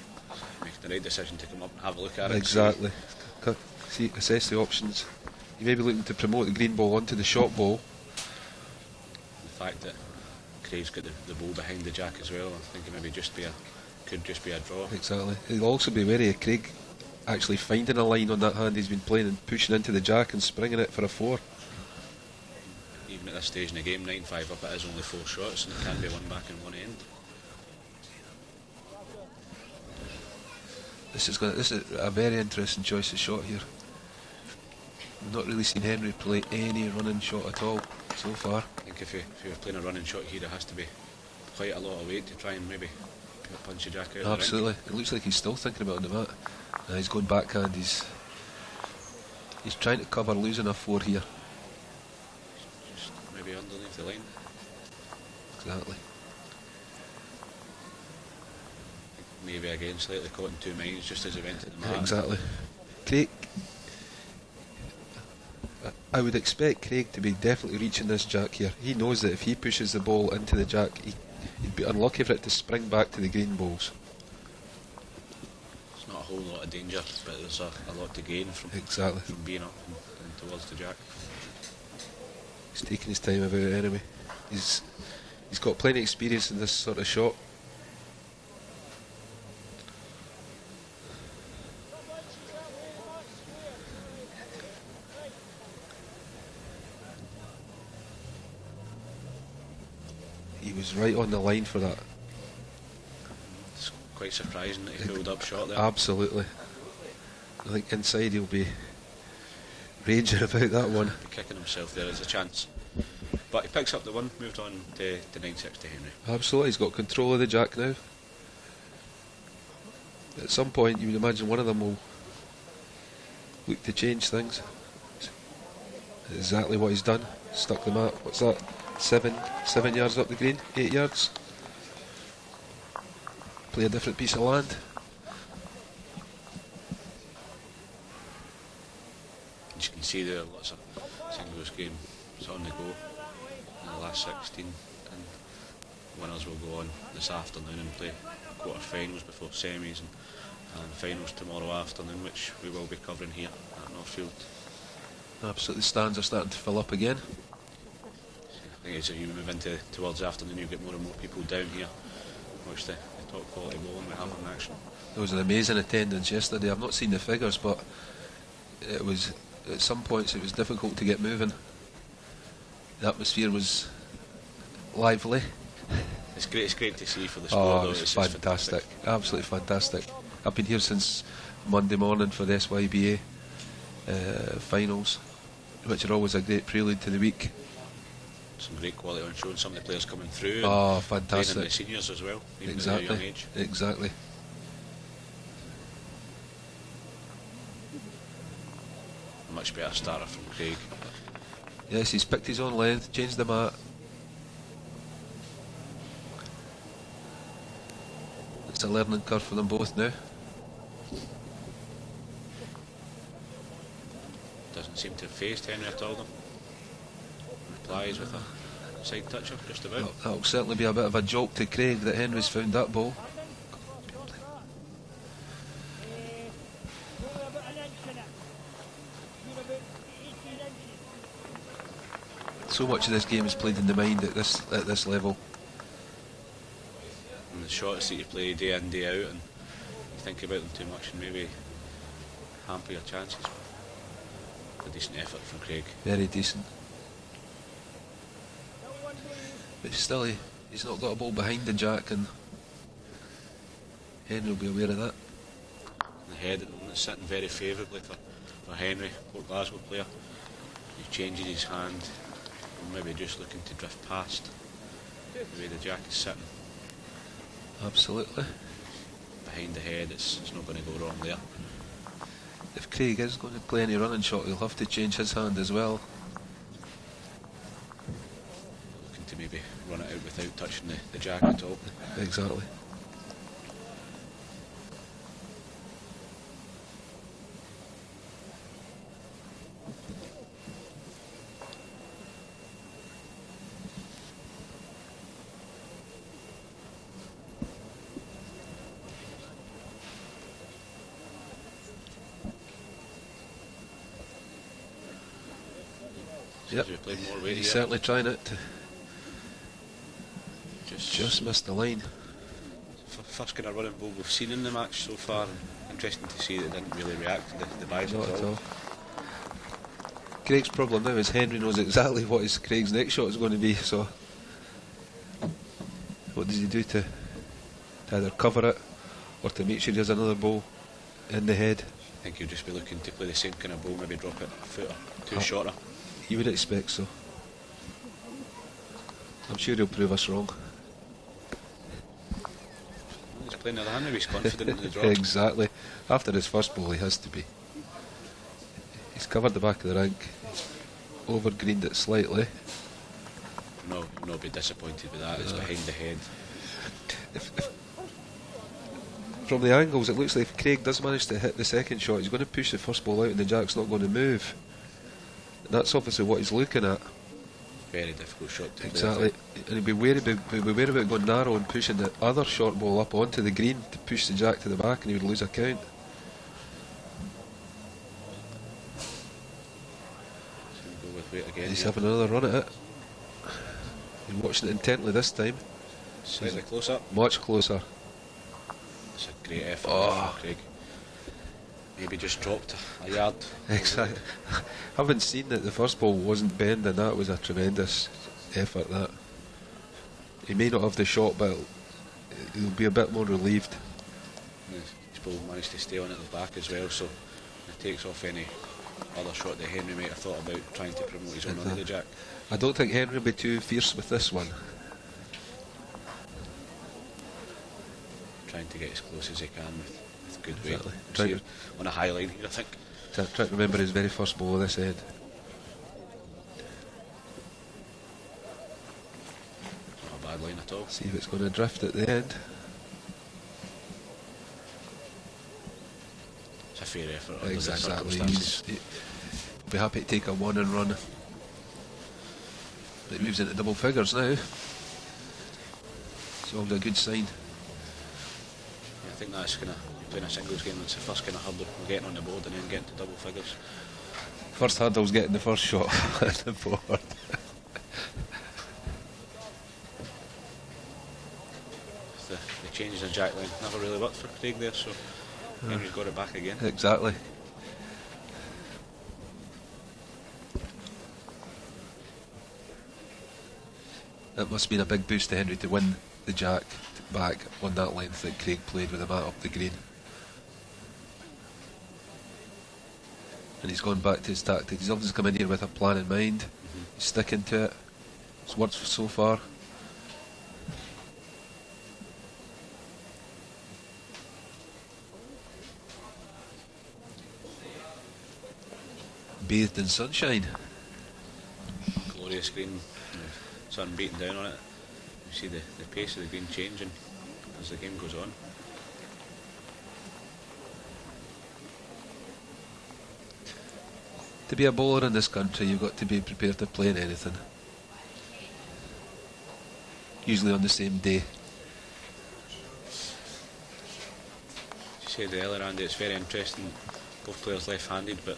[SPEAKER 1] Make the right decision to come up and have a look at it.
[SPEAKER 2] Exactly. See, assess the options. You may be looking to promote the green ball onto the short ball.
[SPEAKER 1] The fact that Craig's got the ball behind the jack as well, I think it maybe could just be a draw.
[SPEAKER 2] Exactly. He'll also be wary of Craig actually finding a line on that hand he's been playing and pushing into the jack and springing it for a 4.
[SPEAKER 1] Even at this stage in the game, 9-5 up, it is only 4 shots and it can be one back in one end.
[SPEAKER 2] This is a very interesting choice of shot here. We've not really seen Henry play any running shot at all so far.
[SPEAKER 1] I think if you're playing a running shot here, it has to be quite a lot of weight to try and maybe punch the jack out.
[SPEAKER 2] Absolutely. It looks like he's still thinking about it on the mat. He's going backhand. He's trying to cover losing a 4 here.
[SPEAKER 1] Just maybe underneath the line.
[SPEAKER 2] Exactly.
[SPEAKER 1] Maybe again slightly caught in 2 minds just as he went to the mat.
[SPEAKER 2] Exactly. Craig, I would expect Craig to be definitely reaching this jack here. He knows that if he pushes the ball into the jack, he'd be unlucky for it to spring back to the green balls.
[SPEAKER 1] It's not a whole lot of danger, but there's a lot to gain from being up and towards the jack.
[SPEAKER 2] He's taking his time about it anyway. He's got plenty of experience in this sort of shot. He was right on the line for that.
[SPEAKER 1] It's quite surprising that he pulled up shot there.
[SPEAKER 2] Absolutely. I think inside he'll be raging about that one.
[SPEAKER 1] Kicking himself there as a chance. But he picks up the one, moved on to 9-6 to Henry.
[SPEAKER 2] Absolutely, he's got control of the jack now. At some point you would imagine one of them will look to change things. Exactly what he's done. Stuck the mat. What's that? 7 yards up the green, 8 yards. Play a different piece of land.
[SPEAKER 1] As you can see there, lots of singles games on the go in the last 16, and winners will go on this afternoon and play quarter-finals before semis and finals tomorrow afternoon, which we will be covering here at Northfield.
[SPEAKER 2] Absolutely, stands are starting to fill up again.
[SPEAKER 1] I think as you move towards the afternoon, you get more and more people down here, watch the top quality bowling we have in action.
[SPEAKER 2] There was an amazing attendance yesterday. I've not seen the figures, but it was, at some points it was difficult to get moving. The atmosphere was lively.
[SPEAKER 1] It's great to see for the sport.
[SPEAKER 2] Oh, it's fantastic. Absolutely fantastic. I've been here since Monday morning for the SYBA finals, which are always a great prelude to the week.
[SPEAKER 1] Some great quality on show, and some of the players coming through.
[SPEAKER 2] Oh, fantastic.
[SPEAKER 1] Playing in the seniors as well, even
[SPEAKER 2] exactly.
[SPEAKER 1] at a young age.
[SPEAKER 2] Exactly.
[SPEAKER 1] Much better starter from Craig.
[SPEAKER 2] Yes, he's picked his own length, changed the mat. It's a learning curve for them both now.
[SPEAKER 1] Doesn't seem to have phased Henry at all, though. Replies with a side toucher, just about.
[SPEAKER 2] That'll certainly be a bit of a jolt to Craig that Henry's found that ball. So much of this game is played in the mind at this level.
[SPEAKER 1] And the shots that you play day in, day out, and you think about them too much and maybe hamper your chances. But a decent effort from Craig.
[SPEAKER 2] Very decent. But still, he's not got a ball behind the jack, and Henry will be aware of that.
[SPEAKER 1] The head at the moment is sitting very favourably for Henry, Port Glasgow player. He's changing his hand, and maybe just looking to drift past the way the jack is sitting.
[SPEAKER 2] Absolutely.
[SPEAKER 1] Behind the head, it's not going to go wrong there.
[SPEAKER 2] If Craig is going to play any running shot, he'll have to change his hand as well.
[SPEAKER 1] Looking to maybe run it out without touching the jack at all.
[SPEAKER 2] Exactly. Yep.
[SPEAKER 1] More weight
[SPEAKER 2] He's
[SPEAKER 1] here.
[SPEAKER 2] certainly trying it.
[SPEAKER 1] Just
[SPEAKER 2] missed the line.
[SPEAKER 1] First kind of running ball we've seen in the match so far. Interesting to see that it didn't really react to the buys
[SPEAKER 2] Not
[SPEAKER 1] at all.
[SPEAKER 2] Craig's problem now is Henry knows exactly what Craig's next shot is going to be, so what does he do to either cover it or to make sure he has another ball in the head?
[SPEAKER 1] I think he'll just be looking to play the same kind of ball, maybe drop it a foot or two shorter.
[SPEAKER 2] You would expect so. I'm sure he'll prove us wrong.
[SPEAKER 1] He's playing the hand now, he's confident in the drop.
[SPEAKER 2] Exactly. After his first ball, he has to be. He's covered the back of the rink, over-greened it slightly.
[SPEAKER 1] No, you'll not be disappointed with that. It's behind the head.
[SPEAKER 2] From the angles, it looks like if Craig does manage to hit the second shot, he's going to push the first ball out and the jack's not going to move. And that's obviously what he's looking at.
[SPEAKER 1] Very difficult shot to play.
[SPEAKER 2] Exactly. And he'd be wary about going narrow and pushing the other short ball up onto the green to push the jack to the back, and he would lose a count.
[SPEAKER 1] So we'll go with weight again.
[SPEAKER 2] He's having another run at it. He's watching it intently this time.
[SPEAKER 1] Slightly closer.
[SPEAKER 2] Much closer.
[SPEAKER 1] It's a great effort
[SPEAKER 2] Oh.
[SPEAKER 1] from Craig. Maybe just dropped a yard.
[SPEAKER 2] Exactly. Having seen that the first ball wasn't bending, that was a tremendous effort. That he may not have the shot, but he'll be a bit more relieved.
[SPEAKER 1] His ball managed to stay on at the back as well, so it takes off any other shot that Henry might have thought about trying to promote his own under the jack.
[SPEAKER 2] I don't think Henry will be too fierce with this one.
[SPEAKER 1] Trying to get as close as he can with good
[SPEAKER 2] Exactly.
[SPEAKER 1] weight. On a high line here, I think.
[SPEAKER 2] Try to remember his very first ball of this end.
[SPEAKER 1] Not a bad line at all.
[SPEAKER 2] See if it's going to drift at the end.
[SPEAKER 1] It's a fair effort under the
[SPEAKER 2] Exactly.
[SPEAKER 1] circumstances.
[SPEAKER 2] He'll be happy to take a one and run. It moves into double figures now. It's always a good sign.
[SPEAKER 1] Yeah, I think that's kind of playing a singles game. It's the first kind of hurdle, getting on the board and then getting to double figures.
[SPEAKER 2] First hurdle's getting the first shot on the board.
[SPEAKER 1] The changes in jack line never really worked for Craig there, so Henry's got it back again.
[SPEAKER 2] Exactly. It must have been a big boost to Henry to win the jack back on that length that Craig played with him at up the green. And he's gone back to his tactics. He's obviously come in here with a plan in mind. He's sticking to it. It's worked so far. Bathed in sunshine.
[SPEAKER 1] Glorious green, sun beating down on it. You see the pace of the green changing as the game goes on.
[SPEAKER 2] To be a bowler in this country, you've got to be prepared to play in anything. Usually on the same day.
[SPEAKER 1] As you said earlier, Andy, it's very interesting. Both players left-handed, but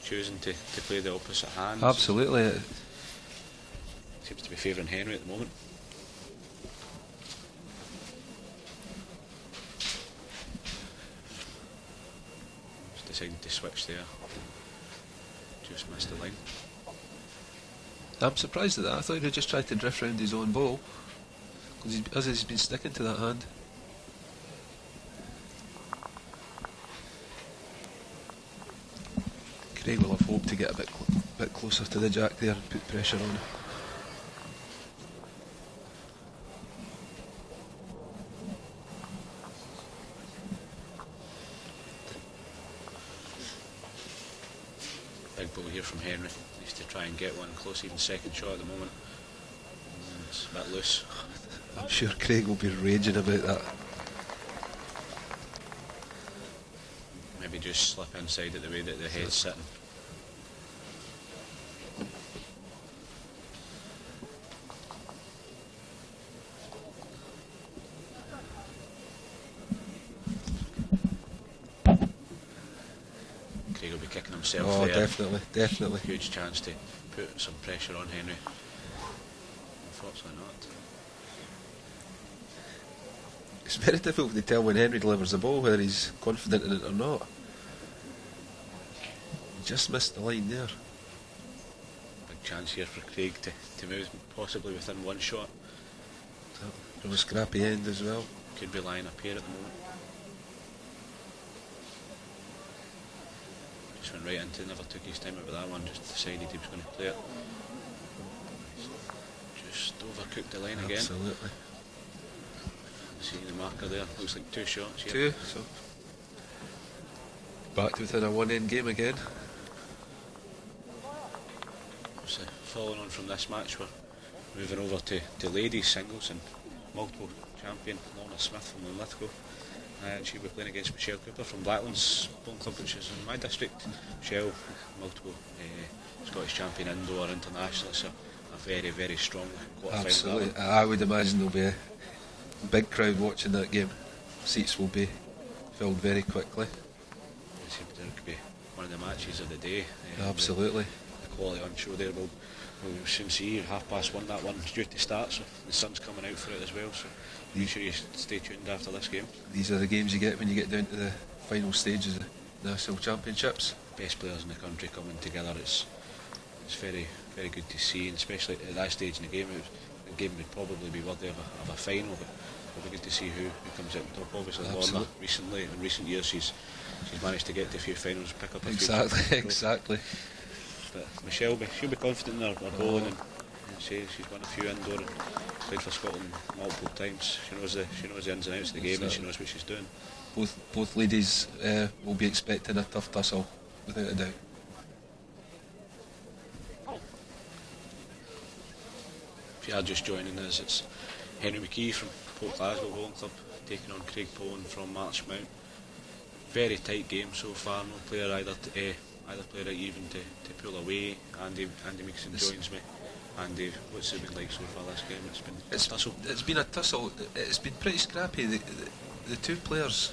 [SPEAKER 1] choosing to play the opposite hands.
[SPEAKER 2] Absolutely.
[SPEAKER 1] seems to be favouring Henry at the moment. Just decided to switch there. Just missed the line.
[SPEAKER 2] I'm surprised at that. I thought he'd just tried to drift round his own ball, because he's been sticking to that hand. Craig will have hoped to get a bit closer to the jack there and put pressure on.
[SPEAKER 1] Big ball here from Henry. Needs to try and get one close, even second shot at the moment. And it's a bit loose.
[SPEAKER 2] I'm sure Craig will be raging about that.
[SPEAKER 1] Maybe just slip inside it the way that the head's sitting. Craig will be kicking himself there.
[SPEAKER 2] Definitely.
[SPEAKER 1] Huge chance to put some pressure on Henry. Unfortunately not.
[SPEAKER 2] It's very difficult to tell when Henry delivers the ball whether he's confident in it or not. He just missed the line there.
[SPEAKER 1] Big chance here for Craig to move possibly within one shot.
[SPEAKER 2] From a scrappy end as well.
[SPEAKER 1] Could be lying up here at the moment. Just went right into it, never took his time out with that one, just decided he was going to play it. Just overcooked the line again.
[SPEAKER 2] Absolutely.
[SPEAKER 1] See the marker there, looks like 2 shots here.
[SPEAKER 2] 2, so back to within a one-end game again.
[SPEAKER 1] So following on from this match, we're moving over to ladies singles, and multiple champion Lorna Smith from Linlithgow. She'll be playing against Michelle Cooper from Blacklands Bowling Club, which is in my district. Michelle, multiple Scottish champion indoor, international, so a very, very strong quarter-final.
[SPEAKER 2] Absolutely. I would imagine there'll be a big crowd watching that game. Seats will be filled very quickly.
[SPEAKER 1] It seems there could be one of the matches of the day.
[SPEAKER 2] Absolutely.
[SPEAKER 1] The quality on show there, we'll soon see. 1:30 that one's due to start, so the sun's coming out for it as well, so make sure you stay tuned after this game.
[SPEAKER 2] These are the games you get when you get down to the final stages of the National Championships.
[SPEAKER 1] Best players in the country coming together, it's very, very good to see, and especially at that stage in the game. The game would probably be worthy of a final, but it'll be good to see who comes out on top. Obviously Lorna recently, in recent years, she's managed to get to a few finals, pick up a few.
[SPEAKER 2] Exactly.
[SPEAKER 1] But Michelle, she'll be confident in her bowling, and she's won a few indoor and played for Scotland multiple times. She knows the ins and outs of the game, and she knows what she's doing.
[SPEAKER 2] Both ladies will be expecting a tough tussle, without a doubt.
[SPEAKER 1] If you are just joining us, it's Henry McKee from Port Glasgow Bowling Club taking on Craig Poland from Marchmount. Very tight game so far. No player either player even to pull away. Andy Mixon joins me. Andy, what's it been like so far this game? It's been a tussle.
[SPEAKER 2] It's been a tussle. It's been pretty scrappy. The two players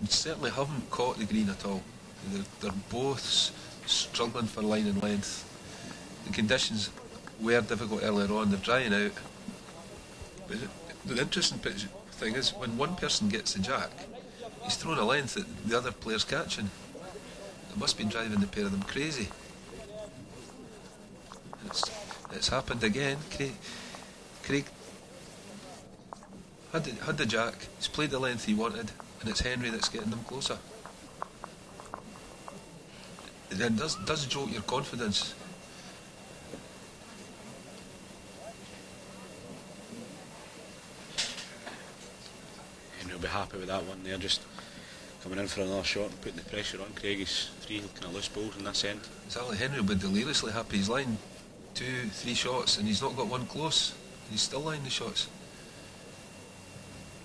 [SPEAKER 2] certainly haven't caught the green at all. They're both struggling for line and length. The conditions were difficult earlier on. They're drying out. But the interesting thing is, when one person gets the jack, he's thrown a length that the other player's catching. It must be driving the pair of them crazy. It's happened again. Craig had the jack. He's played the length he wanted, and it's Henry that's getting them closer. It then does jolt your confidence.
[SPEAKER 1] Henry will be happy with that one there, just coming in for another shot and putting the pressure on Craig. He's 3 kind of loose balls in this end.
[SPEAKER 2] Exactly. Henry will be deliriously happy. He's lined 2-3 shots and he's not got one close. He's still lining the shots.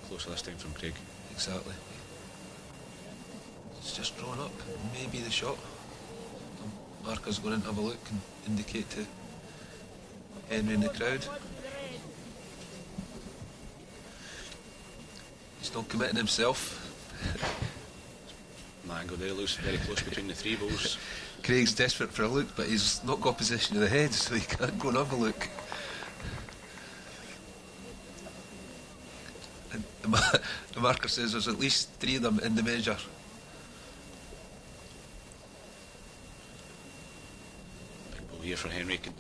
[SPEAKER 1] Closer this time from Craig.
[SPEAKER 2] Exactly. It's just drawn up. Maybe the shot. Marker's going in to have a look and indicate to Henry in the crowd. He's not committing himself.
[SPEAKER 1] That angle there looks very close between the 3 balls.
[SPEAKER 2] Craig's desperate for a look, but he's not got possession of the head, so he can't go and have a look. The marker says there's at least 3 of them in the measure.
[SPEAKER 1] Big ball here for Henry. Can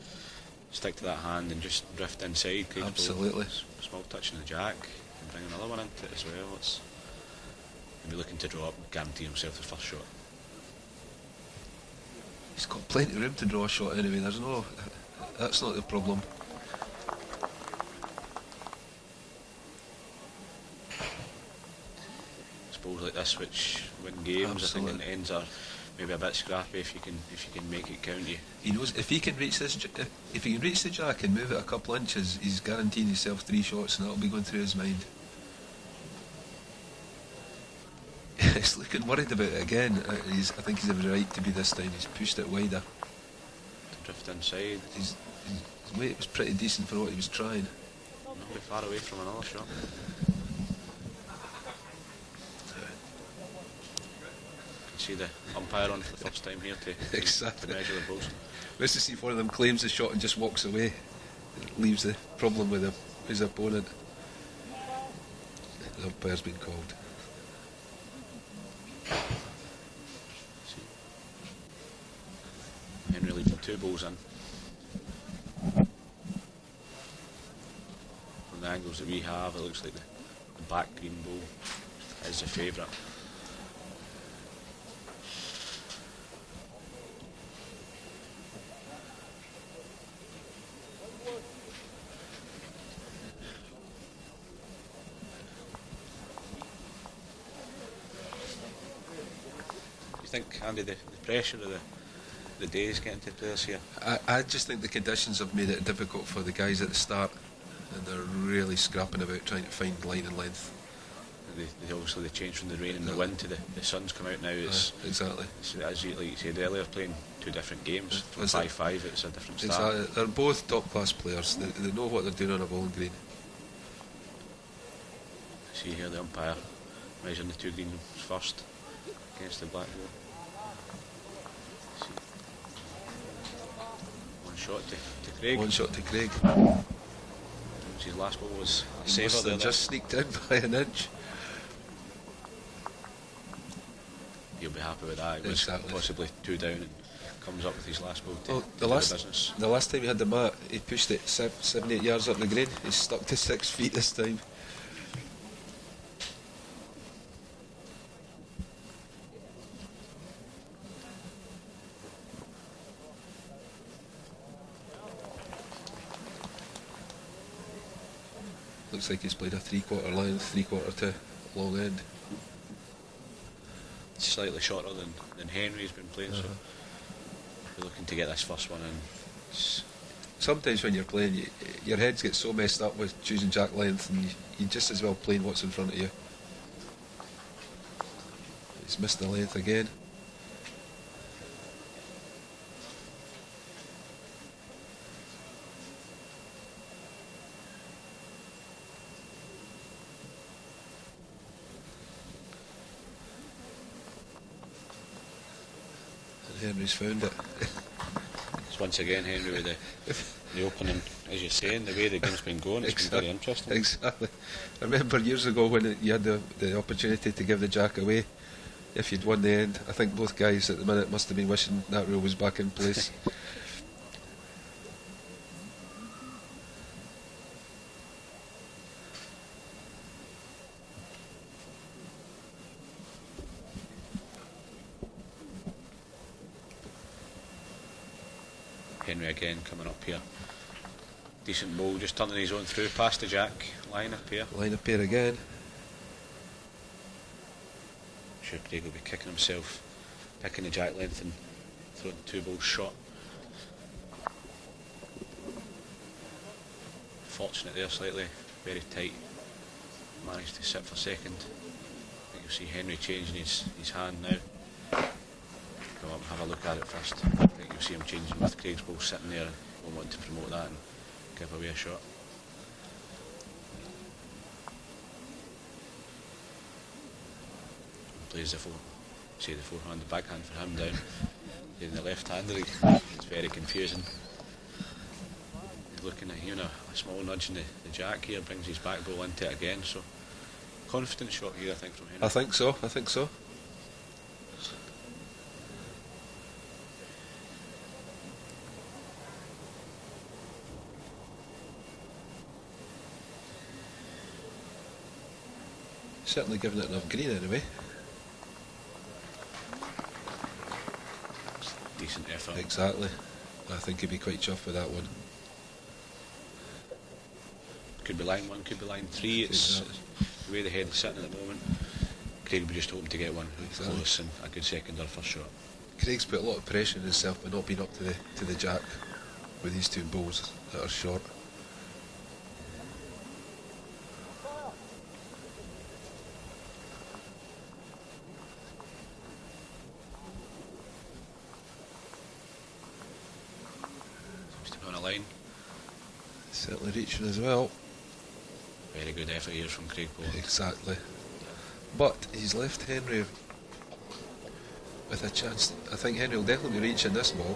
[SPEAKER 1] stick to that hand and just drift inside. Craig's
[SPEAKER 2] Absolutely.
[SPEAKER 1] Ball, small touch on the jack, and bring another one into it as well. He'll be looking to draw up and guarantee himself the first shot.
[SPEAKER 2] He's got plenty of room to draw a shot anyway. That's not the problem.
[SPEAKER 1] Balls like this which win games.
[SPEAKER 2] Absolutely.
[SPEAKER 1] I think the ends are maybe a bit scrappy if you can make it count you.
[SPEAKER 2] He knows if he can reach if he can reach the jack and move it a couple inches, he's guaranteeing himself 3 shots, and that'll be going through his mind. He's looking worried about it again. I think he's every right to be this time. He's pushed it wider.
[SPEAKER 1] To drift inside.
[SPEAKER 2] His weight was pretty decent for what he was trying.
[SPEAKER 1] Not be far away from another shot. See the umpire on for the first time here to
[SPEAKER 2] Exactly.
[SPEAKER 1] to measure the balls.
[SPEAKER 2] Let's just see if one of them claims the shot and just walks away. It leaves the problem with his opponent. The umpire's been called.
[SPEAKER 1] Henry leaving 2 balls in. From the angles that we have, it looks like the back green ball is the favourite. Do you think, Andy, the pressure of the day is getting to players here?
[SPEAKER 2] I just think the conditions have made it difficult for the guys at the start, and they're really scrapping about trying to find line and length.
[SPEAKER 1] They obviously change from the rain and the wind to the sun's come out now. It's
[SPEAKER 2] exactly.
[SPEAKER 1] As you, like you said earlier, playing 2 different games. From 5-5, it's a different start.
[SPEAKER 2] Exactly. They're both top class players. They know what they're doing on a bowling green.
[SPEAKER 1] See here the umpire measuring the 2 greens first against the black ball. One shot to Craig.
[SPEAKER 2] One shot to Craig.
[SPEAKER 1] His last ball was a
[SPEAKER 2] He must
[SPEAKER 1] saver
[SPEAKER 2] have
[SPEAKER 1] there.
[SPEAKER 2] just sneaked in by an inch.
[SPEAKER 1] He'll be happy with that. It was
[SPEAKER 2] Exactly.
[SPEAKER 1] possibly 2 down and comes up with his last ball to
[SPEAKER 2] Well,
[SPEAKER 1] do the business.
[SPEAKER 2] the last time he had the mat, he pushed it 7-8 yards up the green. He's stuck to 6 feet this time. Looks like he's played a 3/4 length, 3/4 to long end.
[SPEAKER 1] Slightly shorter than Henry's been playing, so we're looking to get this first one in.
[SPEAKER 2] Sometimes when you're playing, your heads get so messed up with choosing jack length, and you just as well playing what's in front of you. He's missed the length again. Henry's found it.
[SPEAKER 1] It's once again Henry with the opening, as you're saying, the way the game's been going, it's been very interesting.
[SPEAKER 2] Exactly. I remember years ago when you had the opportunity to give the jack away. If you'd won the end, I think both guys at the minute must have been wishing that rule was back in place.
[SPEAKER 1] Henry again coming up here. Decent ball, just turning his own through past the jack. Line up here.
[SPEAKER 2] Line up here again.
[SPEAKER 1] I'm sure Craig will be kicking himself, picking the jack length and throwing 2 balls short. Fortunate there slightly, very tight. Managed to sit for second. I think you'll see Henry changing his hand now. Come up and have a look at it first. I think you'll see him changing with Craig's ball sitting there, and we'll want to promote that and give away a shot. Plays the forehand, the backhand for him down. In the left-hander, it's very confusing. He's looking at a small nudge in the jack here, brings his back ball into it again, so Confident shot here, I think, from Henry.
[SPEAKER 2] I think so. Certainly giving it enough green anyway.
[SPEAKER 1] Decent effort.
[SPEAKER 2] Exactly. I think he'd be quite chuffed with that one.
[SPEAKER 1] Could be line 1, could be line 3. It's the way the head is sitting at the moment. Craig will be just hoping to get one close and a good second or first shot.
[SPEAKER 2] Craig's put a lot of pressure on himself by not being up to the jack with these two balls that are short.
[SPEAKER 1] Seems to be on a line.
[SPEAKER 2] Certainly reaching as well.
[SPEAKER 1] Very good effort here from Craig Boland.
[SPEAKER 2] Exactly. But he's left Henry with a chance. I think Henry will definitely be reaching this ball.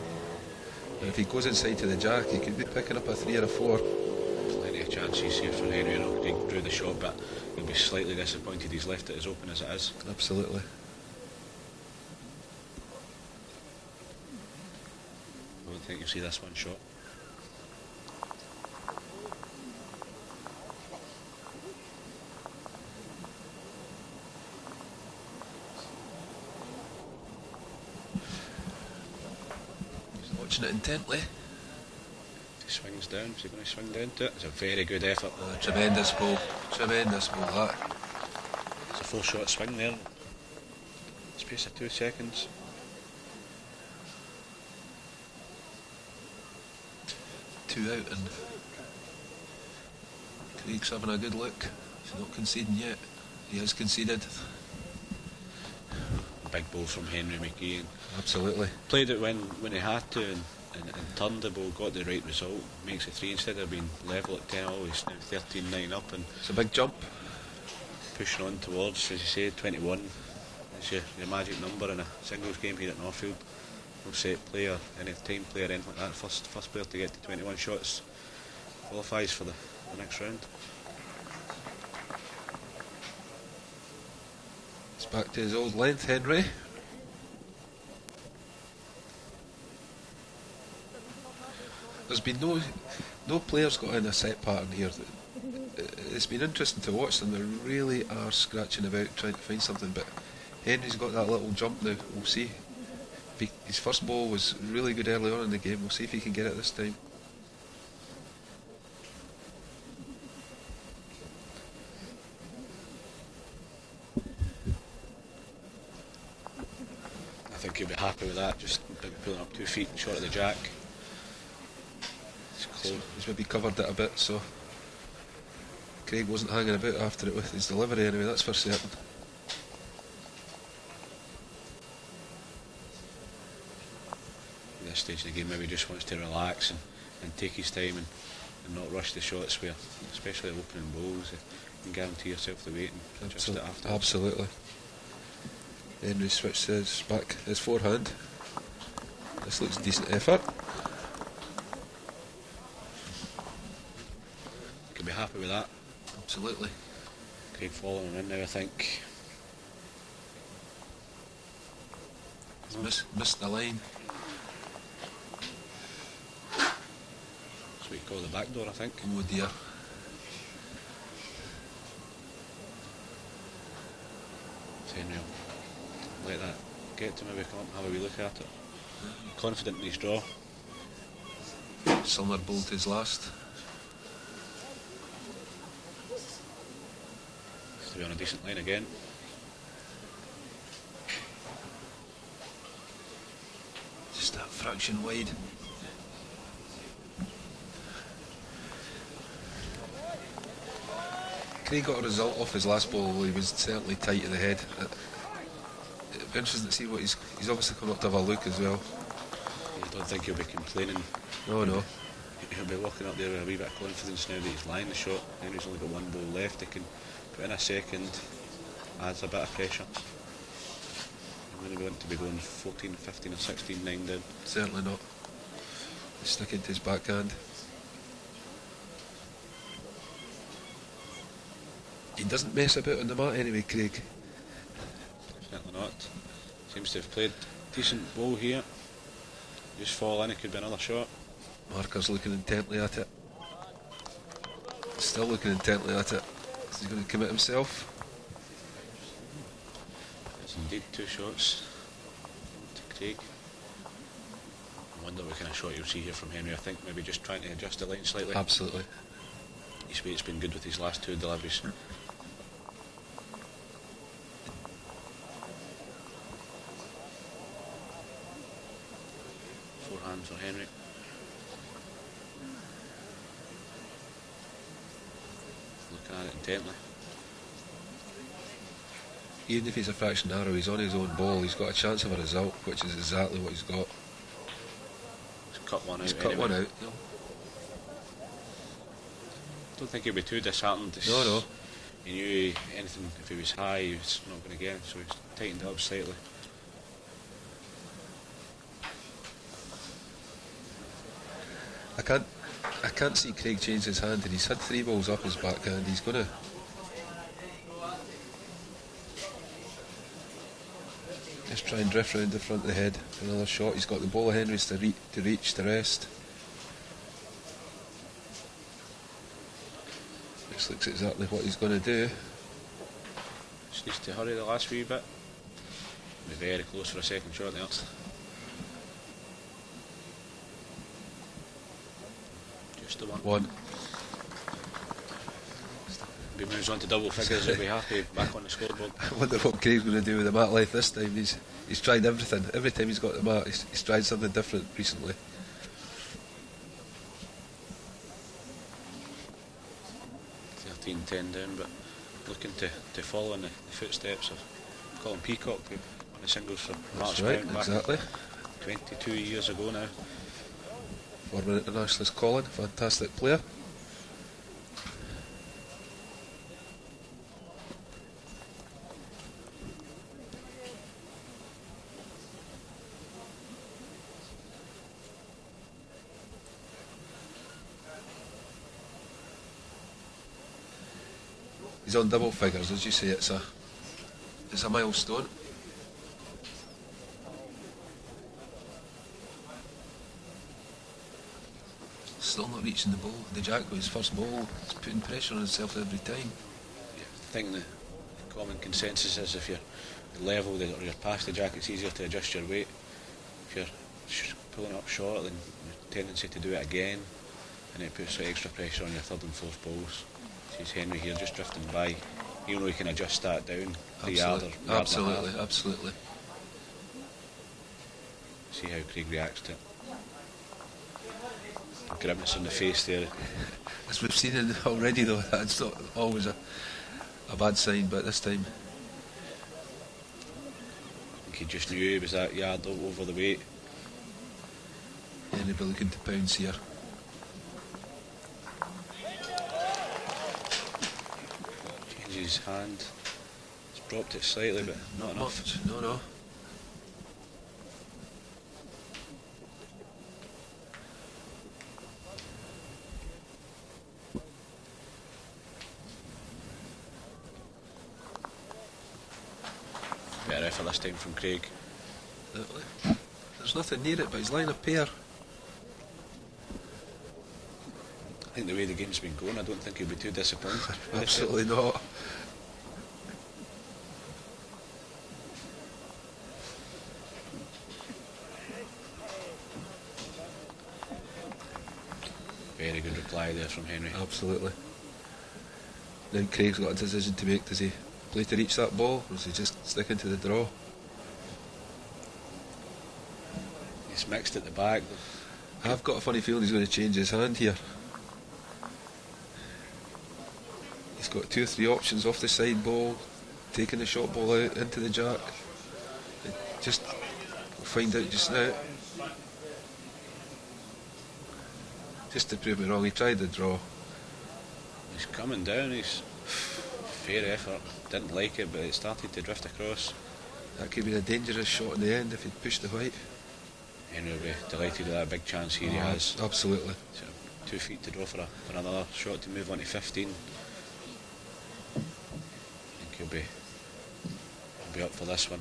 [SPEAKER 2] And if he goes inside to the jack, he could be picking up a 3 or a 4.
[SPEAKER 1] Plenty of chances here for Henry. I know Craig drew the shot, but he'll be slightly disappointed he's left it as open as it is.
[SPEAKER 2] Absolutely.
[SPEAKER 1] I don't think you'll see this one shot.
[SPEAKER 2] Watching it intently.
[SPEAKER 1] He swings down. Is he going to swing down to it? It's a very good effort.
[SPEAKER 2] Tremendous ball. Tremendous ball, that.
[SPEAKER 1] It's a full shot swing there. Space of 2 seconds.
[SPEAKER 2] 2 out, and Craig's having a good look. He's not conceding yet. He has conceded.
[SPEAKER 1] Big ball from Henry McKee.
[SPEAKER 2] Absolutely.
[SPEAKER 1] Played it when he had to and turned the ball, got the right result. Makes it 3 instead of being level at 10 all. He's now 13-9 up and
[SPEAKER 2] It's a big jump.
[SPEAKER 1] pushing on towards, as you say, 21. It's your magic number in a singles game here at Northfield. No set player, any time player, anything like that. First player to get to 21 shots qualifies for the next round.
[SPEAKER 2] It's back to his old length, Henry. There's been no players got in a set pattern here. It's been interesting to watch them. They really are scratching about trying to find something, but Henry's got that little jump now. We'll see. His first ball was really good early on in the game. We'll see if he can get it this time.
[SPEAKER 1] I think he'll be happy with that, just pulling up 2 feet short of the jack. It's close.
[SPEAKER 2] He's maybe covered it a bit, so Craig wasn't hanging about after it with his delivery anyway, that's for certain.
[SPEAKER 1] At this stage of the game, maybe just wants to relax and take his time and not rush the shots, where, especially opening bowls, you can guarantee yourself the weight and adjust it after.
[SPEAKER 2] Absolutely. Henry switched his forehand. This looks a decent effort.
[SPEAKER 1] Can be happy with that.
[SPEAKER 2] Absolutely.
[SPEAKER 1] Craig following him in now, I think.
[SPEAKER 2] He's missed the line.
[SPEAKER 1] That's what you call the back door, I think.
[SPEAKER 2] Oh dear.
[SPEAKER 1] Henry will let that get to maybe come up and have a wee look at it. Confident in his draw.
[SPEAKER 2] Summer bowled his last.
[SPEAKER 1] To be on a decent line again.
[SPEAKER 2] Just that fraction wide. Craig got a result off his last ball. He was certainly tight at the head. It'll be interesting to see what he's obviously coming up to have a look as well.
[SPEAKER 1] I don't think he'll be complaining.
[SPEAKER 2] No.
[SPEAKER 1] He'll be walking up there with a wee bit of confidence now that he's lying the shot. Henry's only got 1 ball left. He can put in a second, adds a bit of pressure. I'm going to want to be going 14, 15 or 16, 9 down.
[SPEAKER 2] Certainly not. He's sticking to his backhand. He doesn't mess about on the mat anyway, Craig.
[SPEAKER 1] Certainly not. Seems to have played decent ball here. Just fall in, it could be another shot.
[SPEAKER 2] Marker's looking intently at it. Still looking intently at it. Is he going to commit himself?
[SPEAKER 1] It's indeed 2 shots to Craig. I wonder what kind of shot you'll see here from Henry. I think maybe just trying to adjust the line slightly.
[SPEAKER 2] Absolutely.
[SPEAKER 1] His weight's been good with his last 2 deliveries. Forehand for Henry. Looking at it intently.
[SPEAKER 2] Even if he's a fraction narrow, he's on his own ball. He's got a chance of a result, which is exactly what he's got.
[SPEAKER 1] He's cut one out.
[SPEAKER 2] He's cut one out. No.
[SPEAKER 1] Don't think he'll be too disheartened.
[SPEAKER 2] No.
[SPEAKER 1] He knew anything, if he was high, he was not going to get it, so he's tightened it up slightly.
[SPEAKER 2] I can't see Craig change his hand, and he's had 3 balls up his backhand. He's going to just try and drift round the front of the head for another shot. He's got the ball of Henry's to reach to rest. This looks exactly what he's going to do.
[SPEAKER 1] Just needs to hurry the last wee bit. Be very close for a second shot there. Just the one. If he moves on to double figures, he'll be happy back on the scoreboard.
[SPEAKER 2] I wonder what Craig's going to do with the mat life this time. He's tried everything. Every time he's got the mat, he's tried something different recently.
[SPEAKER 1] 13-10 down, but looking to follow in the footsteps of Colin Peacock, who won the singles for March
[SPEAKER 2] That's right,
[SPEAKER 1] back
[SPEAKER 2] exactly.
[SPEAKER 1] 22 years ago now.
[SPEAKER 2] Former internationalist Colin, fantastic player. He's on double figures, as you say. It's a milestone. Still not reaching the ball. The jack with his first ball. He's putting pressure on himself every time.
[SPEAKER 1] Yeah, I think the common consensus is if you're level or you're past the jack, it's easier to adjust your weight. If you're pulling up short, then your tendency to do it again, and it puts extra pressure on your third and fourth balls. Sees Henry here just drifting by. Even though he can adjust that down the yard or yard and a half.
[SPEAKER 2] Absolutely.
[SPEAKER 1] See how Craig reacts to it. Grimace on the face there.
[SPEAKER 2] As we've seen it already, though, that's not always a bad sign, but this time
[SPEAKER 1] I think he just knew he was that yard over the weight.
[SPEAKER 2] Henry looking to pounce here.
[SPEAKER 1] Changes his hand. He's dropped it slightly, but not enough.
[SPEAKER 2] No.
[SPEAKER 1] Better effort this time from Craig.
[SPEAKER 2] There's nothing near it, but he's line a pair.
[SPEAKER 1] I think the way the game's been going, I don't think he'll be too disappointed.
[SPEAKER 2] Absolutely not.
[SPEAKER 1] Very good reply there from Henry.
[SPEAKER 2] Absolutely. Now Craig's got a decision to make. Does he play to reach that ball, or is he just sticking to the draw?
[SPEAKER 1] He's mixed at the back.
[SPEAKER 2] I've got a funny feeling he's going to change his hand here. He's got 2 or 3 options off the side ball, taking the short ball out into the jack. Just we'll find out just now. Just to prove me wrong, he tried the draw.
[SPEAKER 1] He's coming down. He's fair effort. Didn't like it, but it started to drift across.
[SPEAKER 2] That could be a dangerous shot in the end if he'd pushed the white.
[SPEAKER 1] Henry will be delighted with that big chance here he has.
[SPEAKER 2] Absolutely.
[SPEAKER 1] So 2 feet to draw for another shot to move on to 15. he'll be up for this one.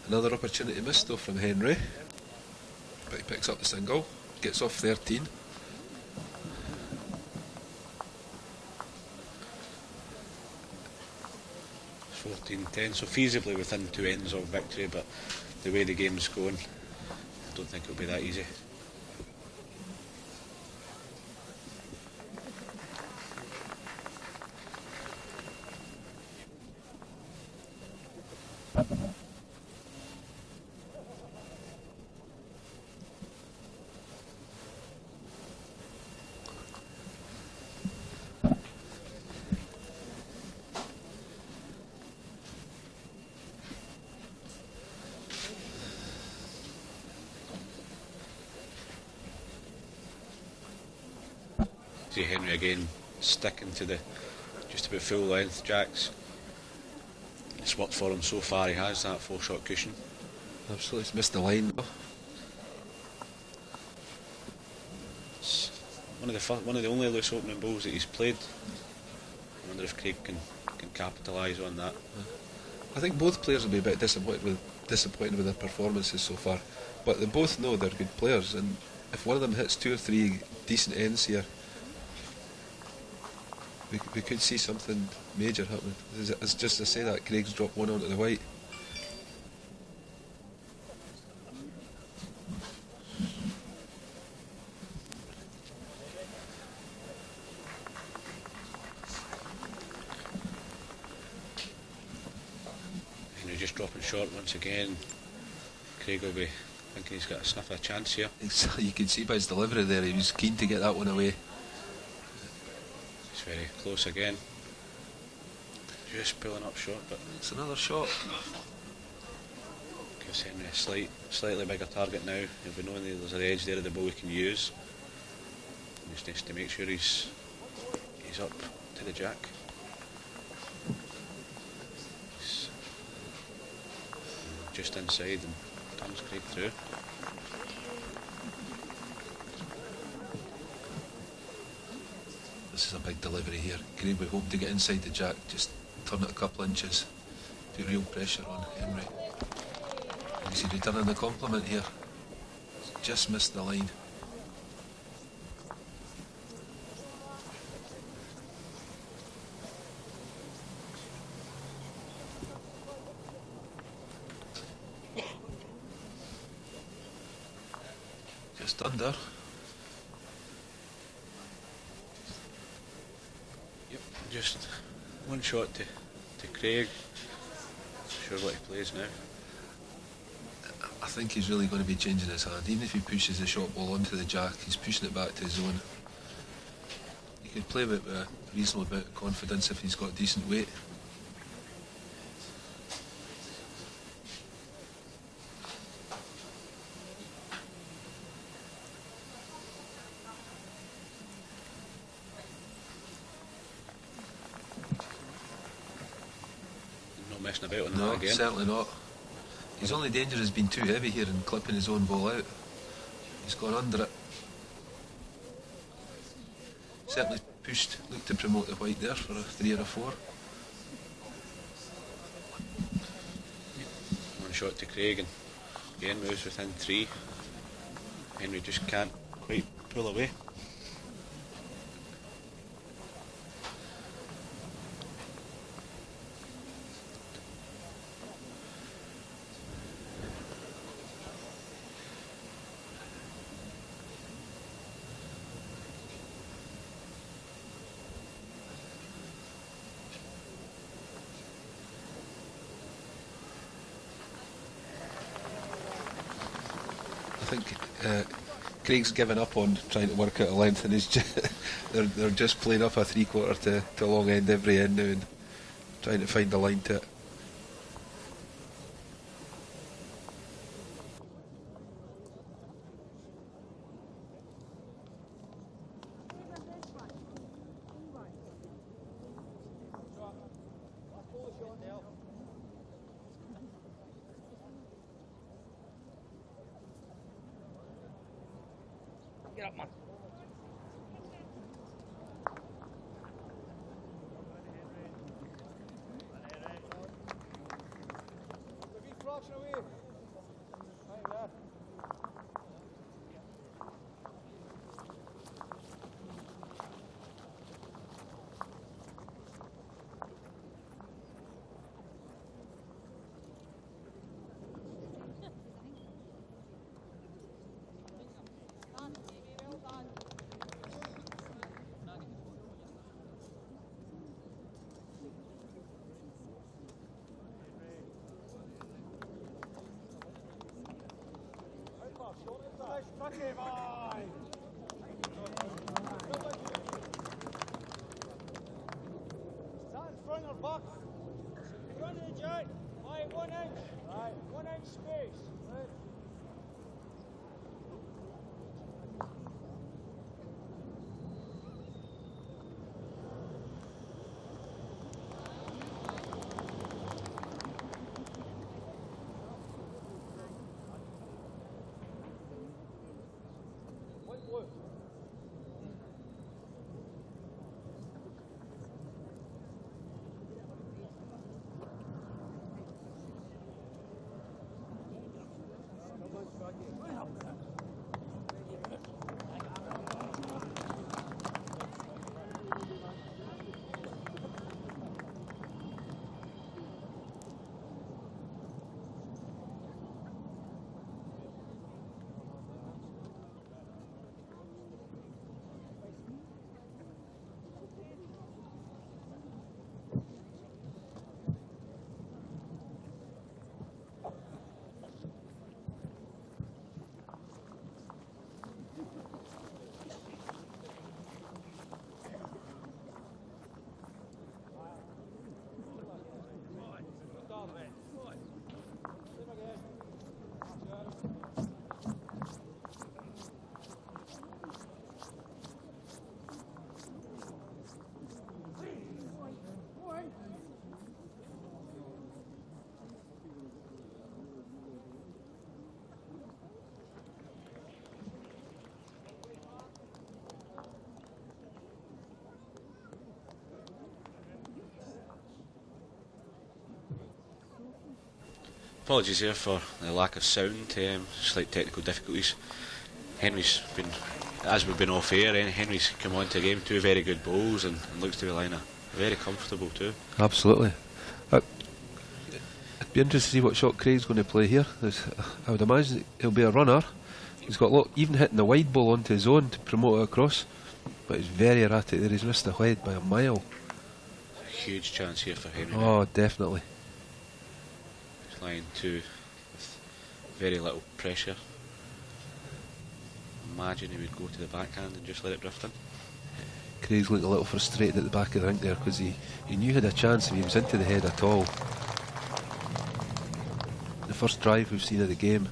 [SPEAKER 2] Another opportunity missed though from Henry, but he picks up the single, gets off 13.
[SPEAKER 1] It's 14-10, so feasibly within 2 ends of victory, but the way the game's going, I don't think it'll be that easy. See Henry again sticking to the just about full length jacks. It's worked for him so far. He has that 4-shot cushion.
[SPEAKER 2] Absolutely, he's missed the line though.
[SPEAKER 1] It's one of the only loose opening balls that he's played. I wonder if Craig can capitalise on that.
[SPEAKER 2] I think both players will be a bit disappointed with their performances so far, but they both know they're good players, and if one of them hits 2 or 3 decent ends here, we could see something major happening. It's just to say that Craig's dropped one onto the white.
[SPEAKER 1] Henry just dropping short once again. Craig will be thinking he's got a sniff of a chance here.
[SPEAKER 2] You can see by his delivery there, he was keen to get that one away.
[SPEAKER 1] It's very close again. Just pulling up short, but
[SPEAKER 2] it's another shot.
[SPEAKER 1] Gives Henry a slightly bigger target now. He'll be knowing that there's an edge there of the ball he can use. He just needs to make sure he's up to the jack. He's just inside and turns Craig through.
[SPEAKER 2] This is a big delivery here. Craig would hope to get inside the jack, just turn it a couple inches, put real pressure on Henry. Is he returning the compliment here? Just missed the line. Just under.
[SPEAKER 1] Yep, just one shot to Craig. Not sure what he plays now.
[SPEAKER 2] I think he's really going to be changing his hand. Even if he pushes the shot ball onto the jack, he's pushing it back to his zone. He could play with a reasonable bit of confidence if he's got decent weight.
[SPEAKER 1] Not messing about on
[SPEAKER 2] No,
[SPEAKER 1] that again.
[SPEAKER 2] certainly not. His only danger has been too heavy here and clipping his own ball out. He's gone under it. Certainly looked to promote the white there for a 3 or a 4.
[SPEAKER 1] One shot to Craig and again moves within 3. Henry just can't quite pull away.
[SPEAKER 2] I think Craig's given up on trying to work out a length, and he's they're just playing up a 3/4 to a long end every end now and trying to find a line to it.
[SPEAKER 3] Get up, man.
[SPEAKER 1] Apologies here for the lack of sound, slight technical difficulties. Henry's been, as we've been off air, Henry's come on to the game, 2 very good bowls, and looks to be lying very comfortable too.
[SPEAKER 2] Absolutely. I'd be interested to see what shot Craig's going to play here. I would imagine he'll be a runner. He's got a lot, even hitting the wide ball onto his own to promote it across, but he's very erratic there. He's missed the wide by a mile.
[SPEAKER 1] A huge chance here for Henry.
[SPEAKER 2] Oh, definitely.
[SPEAKER 1] Line 2 with very little pressure. Imagine he would go to the backhand and just let it drift in.
[SPEAKER 2] Craig's looked a little frustrated at the back of the rink there because he knew he had a chance if he was into the head at all. The first drive we've seen of the game,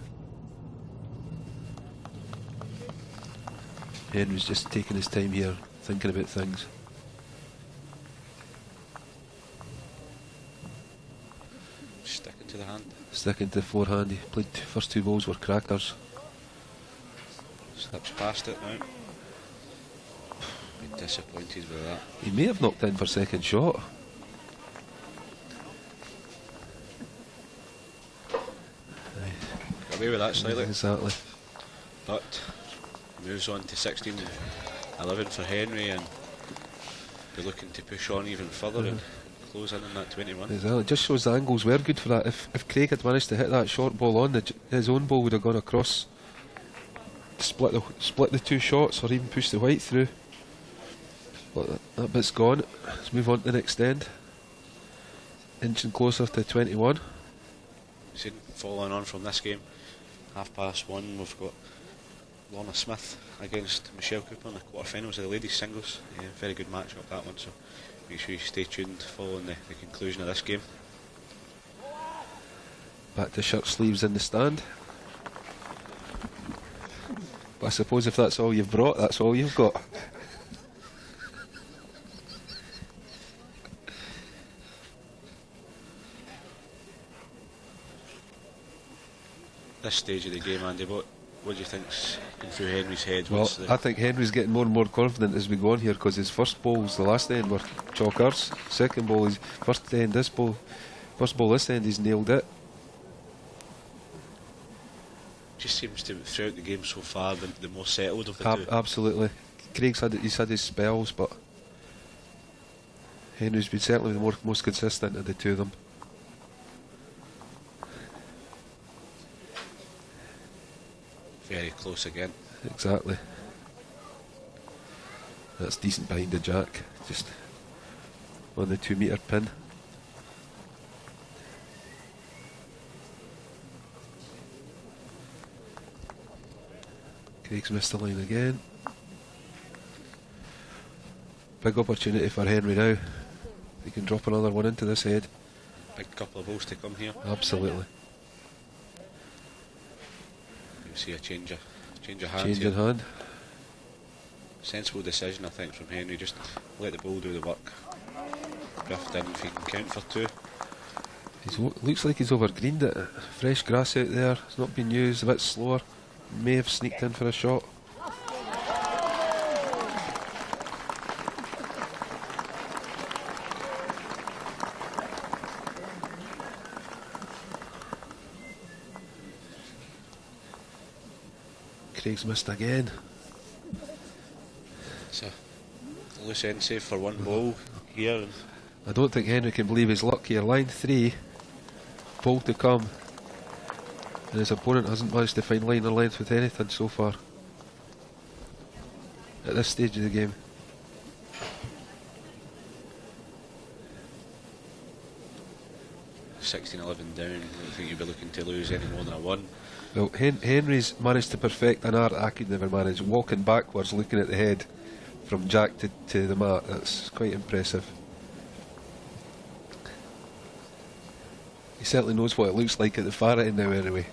[SPEAKER 2] Henry's just taking his time here, thinking about things.
[SPEAKER 1] Sticking to the hand.
[SPEAKER 2] Sticking to the forehand. He played first 2 balls were crackers.
[SPEAKER 1] Slips past it now. Be disappointed with that.
[SPEAKER 2] He may have knocked in for second shot.
[SPEAKER 1] Got away with that slightly.
[SPEAKER 2] Exactly.
[SPEAKER 1] But moves on to 16-11 for Henry, and be looking to push on even further and close in on that 21.
[SPEAKER 2] Exactly. It just shows the angles were good for that. If Craig had managed to hit that short ball on, his own ball would have gone across, split the 2 shots, or even push the white through. But that bit's gone. Let's move on to the next end. Inching closer to 21.
[SPEAKER 1] Seen following on from this game, 1:30, we've got Lorna Smith against Michelle Cooper in the quarterfinals of the ladies singles. Very good match up that one, so make sure you stay tuned following the conclusion of this game.
[SPEAKER 2] Back to shirt sleeves in the stand. But I suppose if that's all you've brought, that's all you've got.
[SPEAKER 1] This stage of the game, Andy, what What do you think's going through Henry's head?
[SPEAKER 2] Well, I think Henry's getting more and more confident as we go on here, because his first bowls the last end were chalkers. Second ball, his first ball this end, he's nailed it.
[SPEAKER 1] Just seems to, throughout the game so far, the more settled of the two.
[SPEAKER 2] Absolutely. Craig's had his spells, but Henry's been certainly the most consistent of the two of them.
[SPEAKER 1] Very close again.
[SPEAKER 2] Exactly. That's decent behind the jack, just on the 2 metre pin. Craig's missed the line again. Big opportunity for Henry now. He can drop another one into this head.
[SPEAKER 1] Big couple of balls to come here.
[SPEAKER 2] Absolutely.
[SPEAKER 1] You see a change of hands.
[SPEAKER 2] Change
[SPEAKER 1] here.
[SPEAKER 2] in hand.
[SPEAKER 1] Sensible decision, I think, from Henry. Just let the ball do the work. Drift in if he can count for two.
[SPEAKER 2] Looks like he's overgreened it. Fresh grass out there. It's not been used. A bit slower. May have sneaked in for a shot. Craig's missed again.
[SPEAKER 1] It's a loose end save for one ball here.
[SPEAKER 2] I don't think Henry can believe his luck here. Line 3, ball to come, and his opponent hasn't managed to find line or length with anything so far at this stage of the game.
[SPEAKER 1] $16-11 down. I don't think you'd be looking to lose any more than a 1.
[SPEAKER 2] Well, Henry's managed to perfect an art I could never manage, walking backwards looking at the head from jack to the mat. That's quite impressive. He certainly knows what it looks like at the far end now anyway.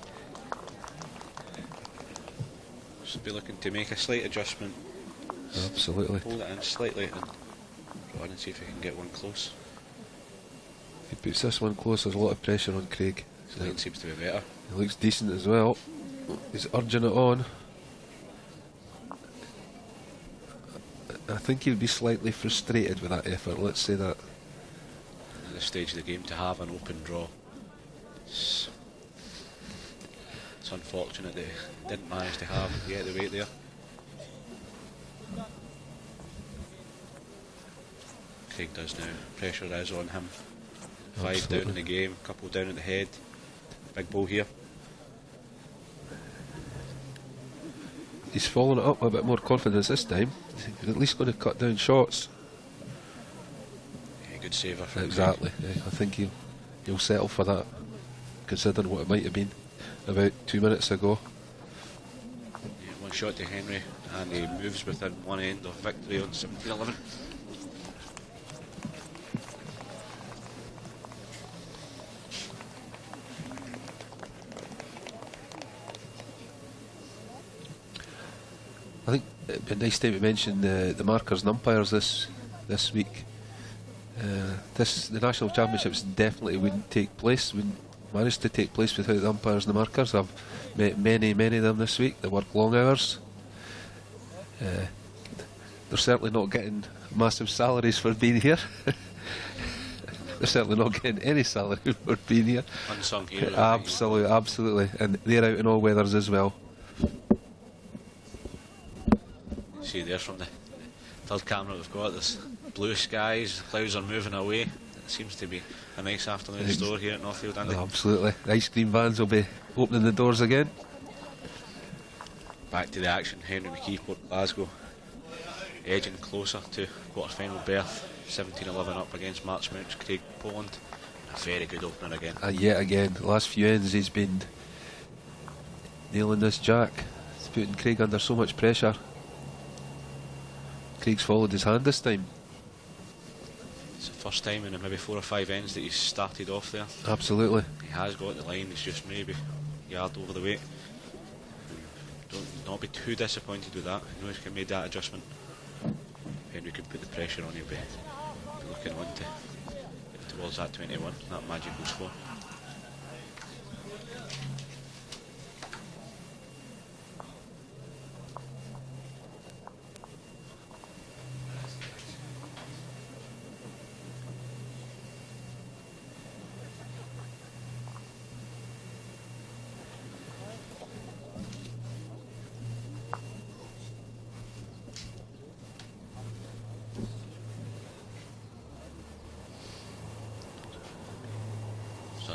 [SPEAKER 1] Should be looking to make a slight adjustment.
[SPEAKER 2] Absolutely.
[SPEAKER 1] Hold it in slightly and go on and see if he can get one close.
[SPEAKER 2] If he puts this one close, there's a lot of pressure on Craig.
[SPEAKER 1] His line seems to be better.
[SPEAKER 2] He looks decent as well. He's urging it on. I think he'll be slightly frustrated with that effort, let's say that.
[SPEAKER 1] At this stage of the game, to have an open draw, it's unfortunate that he didn't manage to get the weight there. Craig does now. Pressure is on him. 5
[SPEAKER 2] Absolutely.
[SPEAKER 1] down in the game, couple down at the head. Big ball here.
[SPEAKER 2] He's following it up with a bit more confidence this time. He's at least going to cut down shots.
[SPEAKER 1] Yeah, good saver from
[SPEAKER 2] Exactly. Yeah, I think he'll settle for that, considering what it might have been about 2 minutes ago.
[SPEAKER 1] Yeah, one shot to Henry, and he moves within one end of victory on 17-11.
[SPEAKER 2] I think it'd be a nice time to mention the markers and umpires this week. The national championships definitely wouldn't manage to take place without the umpires and the markers. I've met many of them this week. They work long hours. They're certainly not getting massive salaries for being here. They're certainly not getting any salary for being here.
[SPEAKER 1] Unsung hero.
[SPEAKER 2] Absolutely, and they're out in all weathers as well.
[SPEAKER 1] See there from the third camera we've got, there's blue skies, the clouds are moving away. It seems to be a nice afternoon store here at Northfield, Andy.
[SPEAKER 2] Absolutely. The ice cream vans will be opening the doors again.
[SPEAKER 1] Back to the action. Henry McKee, Port Glasgow, edging closer to quarter-final berth. 17-11 up against Marchmount, Craig Poland. A very good opener again.
[SPEAKER 2] And yet again, the last few ends he's been nailing this jack. It's putting Craig under so much pressure. Craig's followed his hand this time.
[SPEAKER 1] It's the first time in maybe 4 or 5 ends that he's started off there.
[SPEAKER 2] Absolutely.
[SPEAKER 1] He has got the line, he's just maybe a yard over the weight. Don't not be too disappointed with that. You know he can make that adjustment. Henry could put the pressure on, he'll be looking on to get towards that 21, that magical score.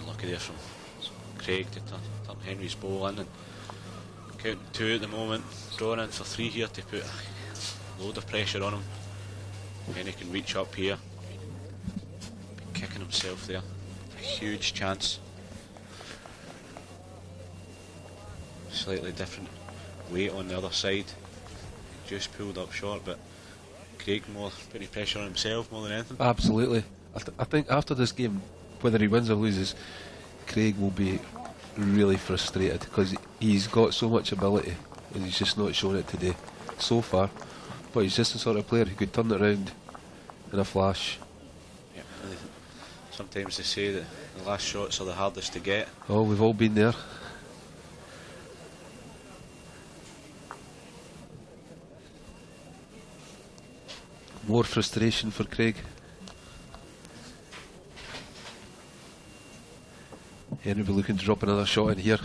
[SPEAKER 1] unlucky there from Craig to turn Henry's ball in, and counting 2 at the moment, drawing in for 3 here to put a load of pressure on him. Henry can reach up here, be kicking himself there, a huge chance. Slightly different weight on the other side, just pulled up short, but Craig more putting pressure on himself more than anything.
[SPEAKER 2] Absolutely. I think after this game, whether he wins or loses, Craig will be really frustrated because he's got so much ability and he's just not shown it today so far. But he's just the sort of player who could turn it around in a flash.
[SPEAKER 1] Yeah, sometimes they say that the last shots are the hardest to get.
[SPEAKER 2] Oh, we've all been there. More frustration for Craig. Henry will be looking to drop another shot in here.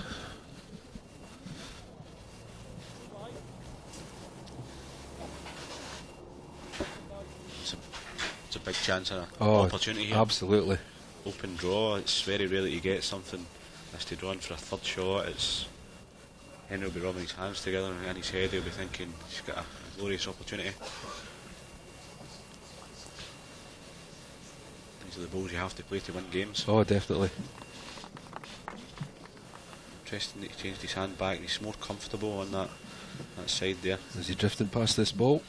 [SPEAKER 1] It's a big chance and an opportunity here.
[SPEAKER 2] Absolutely.
[SPEAKER 1] Open draw, it's very rare that you get something as to draw in for a third shot. Henry will be rubbing his hands together and in his head he'll be thinking he's got a glorious opportunity. These are the balls you have to play to win games.
[SPEAKER 2] Oh, definitely.
[SPEAKER 1] Interesting that he changed his hand back. He's more comfortable on that side there.
[SPEAKER 2] Is he drifting past this ball?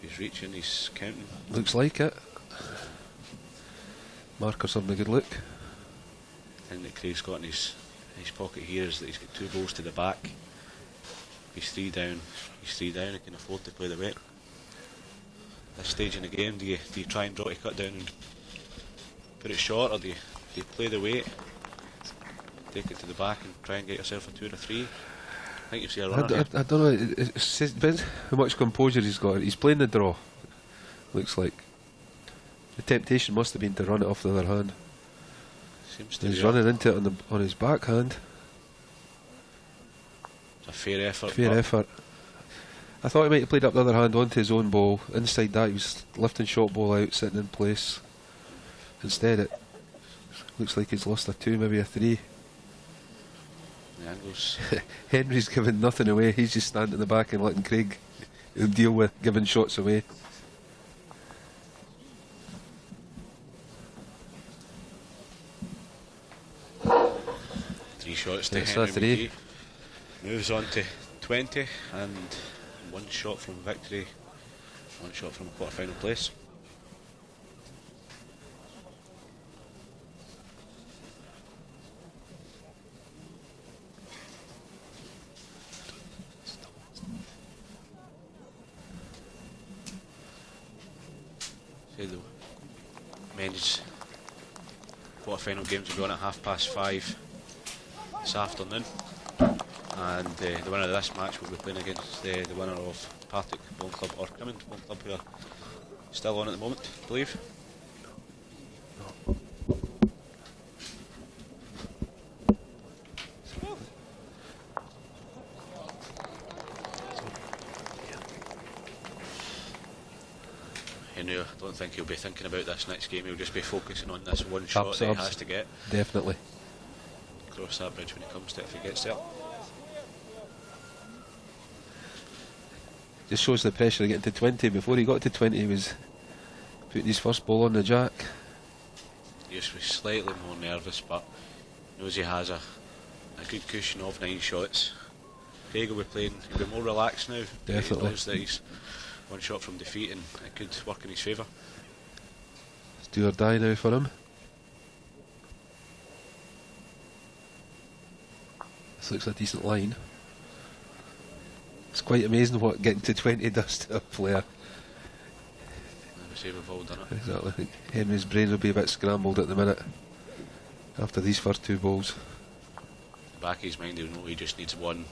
[SPEAKER 1] He's reaching, he's counting.
[SPEAKER 2] Looks like it. Marker's having a good look.
[SPEAKER 1] The thing that Craig's got in his pocket here is that he's got 2 balls to the back. He's 3 down. He can afford to play the weight. This stage in the game, do you try and draw to cut down and put it short, or do you play the weight, take it to the back and try and get yourself a 2 or a 3? I think you see a runner.
[SPEAKER 2] I don't know, it depends how much composure he's got. He's playing the draw, looks like. The temptation must have been to run it off the other hand.
[SPEAKER 1] Seems to
[SPEAKER 2] He's
[SPEAKER 1] be
[SPEAKER 2] running into it on his backhand.
[SPEAKER 1] It's a fair effort.
[SPEAKER 2] Fair effort. I thought he might have played up the other hand onto his own ball. Inside that he was lifting short ball out, sitting in place. Instead it looks like he's lost a 2, maybe a 3.
[SPEAKER 1] The angles.
[SPEAKER 2] Henry's giving nothing away. He's just standing in the back and letting Craig deal with giving shots away.
[SPEAKER 1] Three shots to
[SPEAKER 2] That's
[SPEAKER 1] Henry
[SPEAKER 2] a 3.
[SPEAKER 1] McKee. Moves on to 20 and 1 shot from victory, 1 shot from quarter-final place. Say the men's quarter-final games will be on at 5:30 this afternoon, and the winner of this match will be playing against the winner of Partick Bowling Club or Crimmins Bowling Club, who are still on at the moment, I believe. Henry, I don't think he'll be thinking about this next game. He'll just be focusing on this 1 shot that he has to get.
[SPEAKER 2] Definitely.
[SPEAKER 1] Cross that bridge when he comes to it, if he gets there.
[SPEAKER 2] Just shows the pressure of getting to 20. Before he got to 20 he was putting his first ball on the jack.
[SPEAKER 1] He just was slightly more nervous, but knows he has a good cushion of 9 shots. Craig will be playing, he'll be more relaxed now.
[SPEAKER 2] Definitely.
[SPEAKER 1] He knows that he's 1 shot from defeat and it could work in his favour.
[SPEAKER 2] It's do or die now for him. This looks a decent line. It's quite amazing what getting to 20 does to a player.
[SPEAKER 1] I would say we've all done it.
[SPEAKER 2] Exactly. I think Henry's brain will be a bit scrambled at the minute after these first 2 balls.
[SPEAKER 1] In the back of his mind, he'll know he just needs 1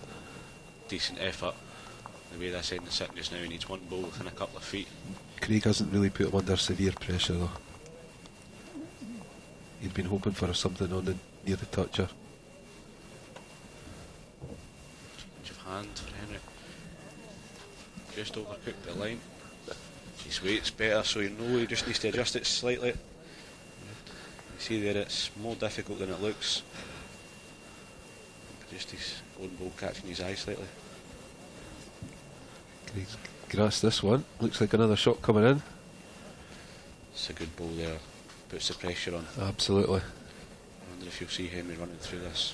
[SPEAKER 1] decent effort. The way this end is sitting just now, he needs 1 ball within a couple of feet.
[SPEAKER 2] Craig hasn't really put him under severe pressure though. He'd been hoping for something on the near the toucher.
[SPEAKER 1] Change of hand for Henry. Just overcooked the line. His weight's better, so you know he just needs to adjust it slightly. See there, it's more difficult than it looks. Just his own ball catching his eye slightly.
[SPEAKER 2] Craig's grasped this one. Looks like another shot coming in.
[SPEAKER 1] It's a good ball there. Puts the pressure on.
[SPEAKER 2] Absolutely.
[SPEAKER 1] I wonder if you'll see Henry running through this.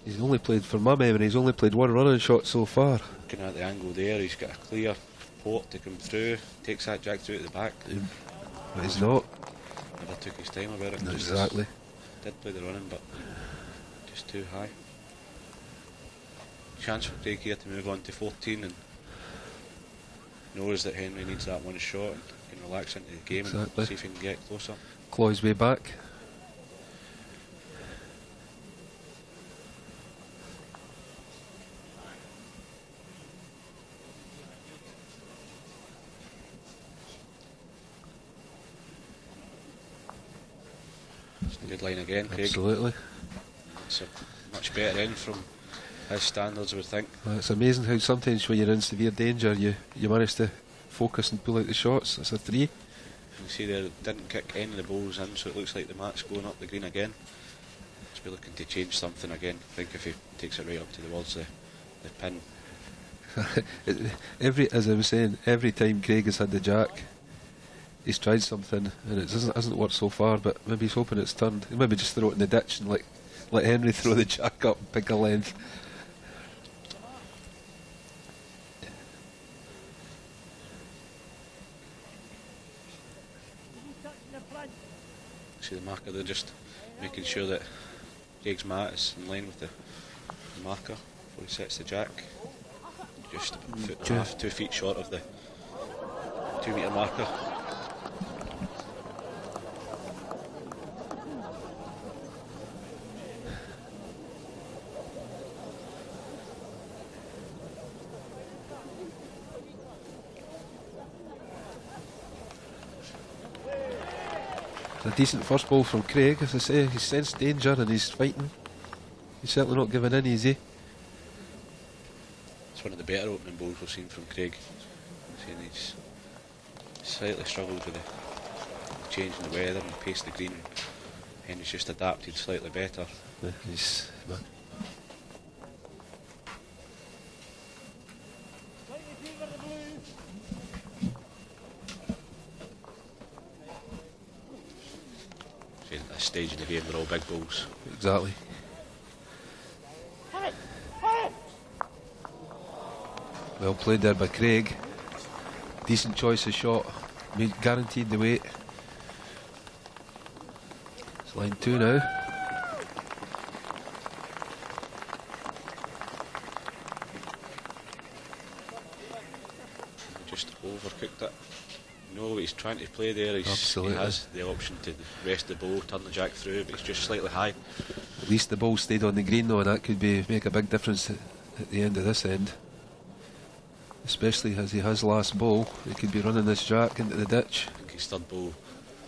[SPEAKER 2] He's only played, from my memory, he's only played one running shot so far.
[SPEAKER 1] Looking at the angle there, he's got a clear port to come through. Takes that jack through at the back.
[SPEAKER 2] But he's not.
[SPEAKER 1] Never took his time about it.
[SPEAKER 2] Not exactly.
[SPEAKER 1] Did play the running, but just too high. Chance for Craig here to move on to 14 and knows that Henry needs that one shot and can relax into the game and see if he can get closer.
[SPEAKER 2] Claw his way back.
[SPEAKER 1] It's a good line again, Craig.
[SPEAKER 2] Absolutely.
[SPEAKER 1] It's a much better end from his standards, I would think.
[SPEAKER 2] Well, it's amazing how sometimes when you're in severe danger you manage to focus and pull out the shots. It's a 3.
[SPEAKER 1] You can see there it didn't kick any of the balls in, so it looks like the mat's going up the green again. He's looking to change something again. I think if he takes it right up towards the pin.
[SPEAKER 2] As I was saying, every time Craig has had the jack, he's tried something and it hasn't worked so far, but maybe he's hoping it's turned. He'll maybe just throw it in the ditch and let Henry throw the jack up, pick a length.
[SPEAKER 1] See the marker there, just making sure that Craig's mat is in line with the marker before he sets the jack. Just a foot and a half, 2 feet short of the 2 metre marker.
[SPEAKER 2] A decent first ball from Craig, as I say. He's sensed danger and he's fighting. He's certainly not giving in easy.
[SPEAKER 1] It's one of the better opening balls we've seen from Craig. He's slightly struggled with the change in the weather and the pace of the green. Henry's just adapted slightly better.
[SPEAKER 2] He's
[SPEAKER 1] at this stage in the game, they're all big balls.
[SPEAKER 2] exactly. Well played there by Craig. Decent choice of shot. Guaranteed the weight. It's line 2 now.
[SPEAKER 1] Just overcooked it. No, what he's trying to play there. He has the option to rest the ball, turn the jack through, but it's just slightly high.
[SPEAKER 2] At least the ball stayed on the green though, and that could make a big difference at the end of this end. Especially as he has last ball, he could be running this jack into the ditch.
[SPEAKER 1] I think his third ball will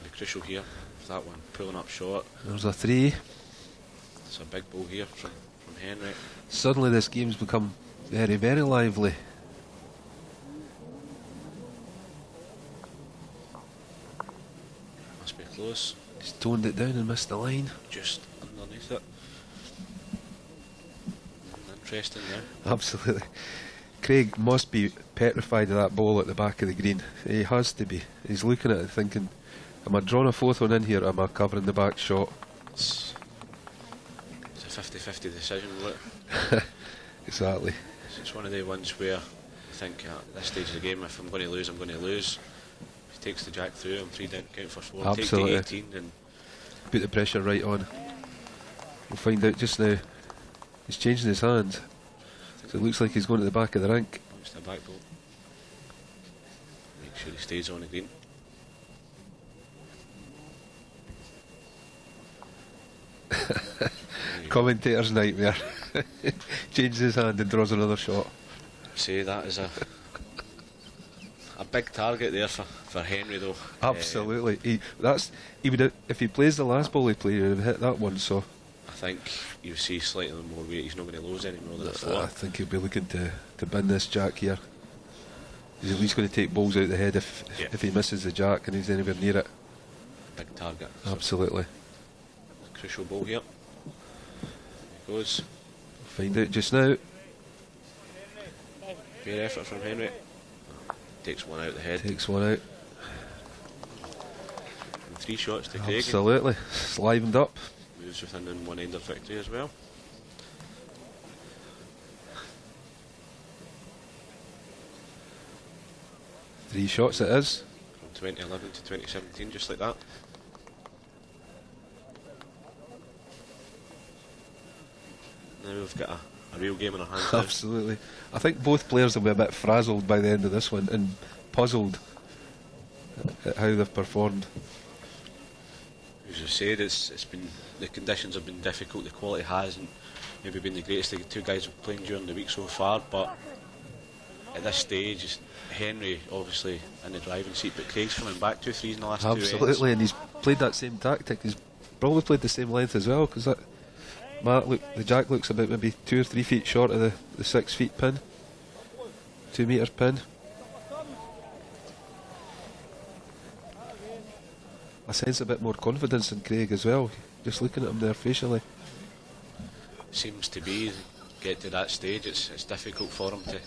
[SPEAKER 1] be crucial here. That one pulling up short.
[SPEAKER 2] There's a 3.
[SPEAKER 1] It's a big ball here from Henry.
[SPEAKER 2] Suddenly this game's become very, very lively.
[SPEAKER 1] Must be close.
[SPEAKER 2] He's toned it down and missed the line.
[SPEAKER 1] Just underneath it. Interesting now.
[SPEAKER 2] Absolutely. Craig must be petrified of that ball at the back of the green. He has to be. He's looking at it thinking, am I drawing a 4th one in here or am I covering the back shot?
[SPEAKER 1] It's a 50-50 decision, look.
[SPEAKER 2] Exactly.
[SPEAKER 1] It's one of the ones where I think at this stage of the game, if I'm going to lose, I'm going to lose. If he takes the jack through, I'm 3 down, count for 4.
[SPEAKER 2] Absolutely.
[SPEAKER 1] Take to 18 and
[SPEAKER 2] put the pressure right on. We'll find out just now. He's changing his hand. So it looks like he's going to the back of the rink.
[SPEAKER 1] Looks to the back ball. Make sure he stays on the green.
[SPEAKER 2] Commentator's nightmare. Changes his hand and draws another shot.
[SPEAKER 1] Say that is a big target there for Henry though.
[SPEAKER 2] Absolutely. He would have, if he plays the last ball he played, he would have hit that one. So
[SPEAKER 1] I think you see slightly more weight. He's not going to lose any more than a
[SPEAKER 2] I think he'll be looking to bin this jack here. He's at least going to take balls out the head if he misses the jack and he's anywhere near it.
[SPEAKER 1] Big target.
[SPEAKER 2] Absolutely.
[SPEAKER 1] crucial ball here. He goes.
[SPEAKER 2] Find out just now.
[SPEAKER 1] Fair effort from Henry. Takes one out the head.
[SPEAKER 2] Takes one out.
[SPEAKER 1] And 3 shots to Craig.
[SPEAKER 2] Absolutely. It's livened up.
[SPEAKER 1] Moves within an one-ender victory as well.
[SPEAKER 2] Three shots it is.
[SPEAKER 1] From 2011 to 2017, just like that. Now we've got a real game in our hands.
[SPEAKER 2] Absolutely. I think both players will be a bit frazzled by the end of this one and puzzled at how they've performed.
[SPEAKER 1] As you said, it's been, the conditions have been difficult. The quality hasn't maybe been the greatest. The 2 guys have played during the week so far, but at this stage, Henry obviously in the driving seat, but Craig's coming back 2 threes in the last 2 ends.
[SPEAKER 2] Absolutely, and he's played that same tactic. He's probably played the same length as well, because that the jack looks about maybe 2 or 3 feet short of the 6 feet pin, 2 metre pin. I sense a bit more confidence in Craig as well, just looking at him there facially.
[SPEAKER 1] Seems to be, get to that stage, it's difficult for him to. A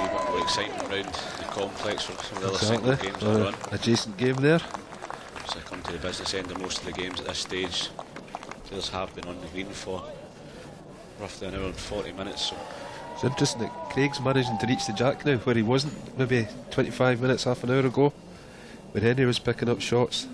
[SPEAKER 1] wee bit more exciting around the complex for some of the other single games on run.
[SPEAKER 2] Adjacent game there.
[SPEAKER 1] So I come to the business end of most of the games at this stage. Players have been on the green for roughly an hour and 40 minutes. So
[SPEAKER 2] It's interesting that Craig's managing to reach the jack now, where he wasn't maybe 25 minutes, half an hour ago, when Henry was picking up shots.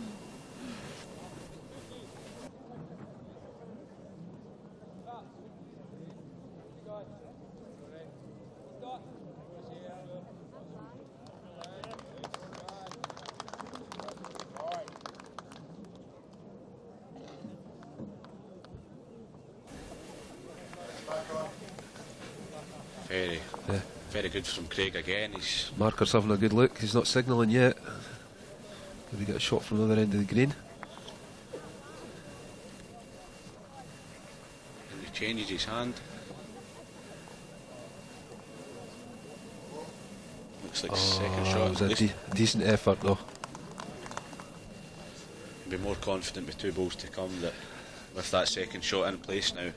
[SPEAKER 1] Very good from Craig again. He's
[SPEAKER 2] Marker's having a good look. He's not signalling yet. Maybe get a shot from the other end of the green.
[SPEAKER 1] and he changes his hand. Looks like second shot.
[SPEAKER 2] It was a decent effort though.
[SPEAKER 1] Be more confident with 2 balls to come that with that second shot in place now.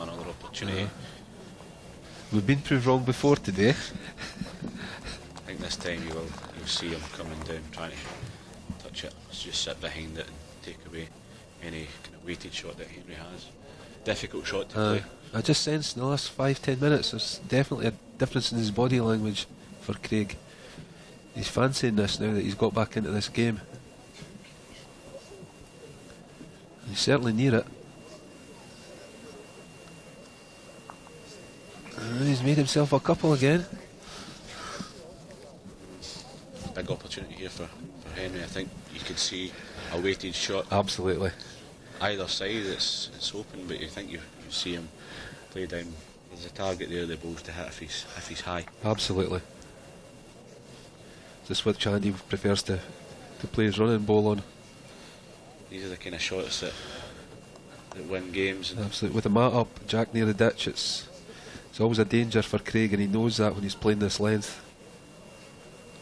[SPEAKER 1] Another opportunity.
[SPEAKER 2] We've been proved wrong before today.
[SPEAKER 1] I think this time you'll see him coming down, trying to touch it. Just sit behind it and take away any kind of weighted shot that Henry has. Difficult shot to play.
[SPEAKER 2] I just sensed in the last 5-10 minutes there's definitely a difference in his body language for Craig. He's fancying this now that he's got back into this game. He's certainly near it. And he's made himself a couple again.
[SPEAKER 1] Big opportunity here for Henry. I think you could see a weighted shot.
[SPEAKER 2] Absolutely.
[SPEAKER 1] Either side it's open, but you think you see him play down. There's a target there, the balls to hit if he's high.
[SPEAKER 2] Absolutely. This is what Chandy prefers to play his running ball on.
[SPEAKER 1] These are the kind of shots that win games. And
[SPEAKER 2] absolutely. With the mat up, Jack near the ditch, it's always a danger for Craig, and he knows that when he's playing this length.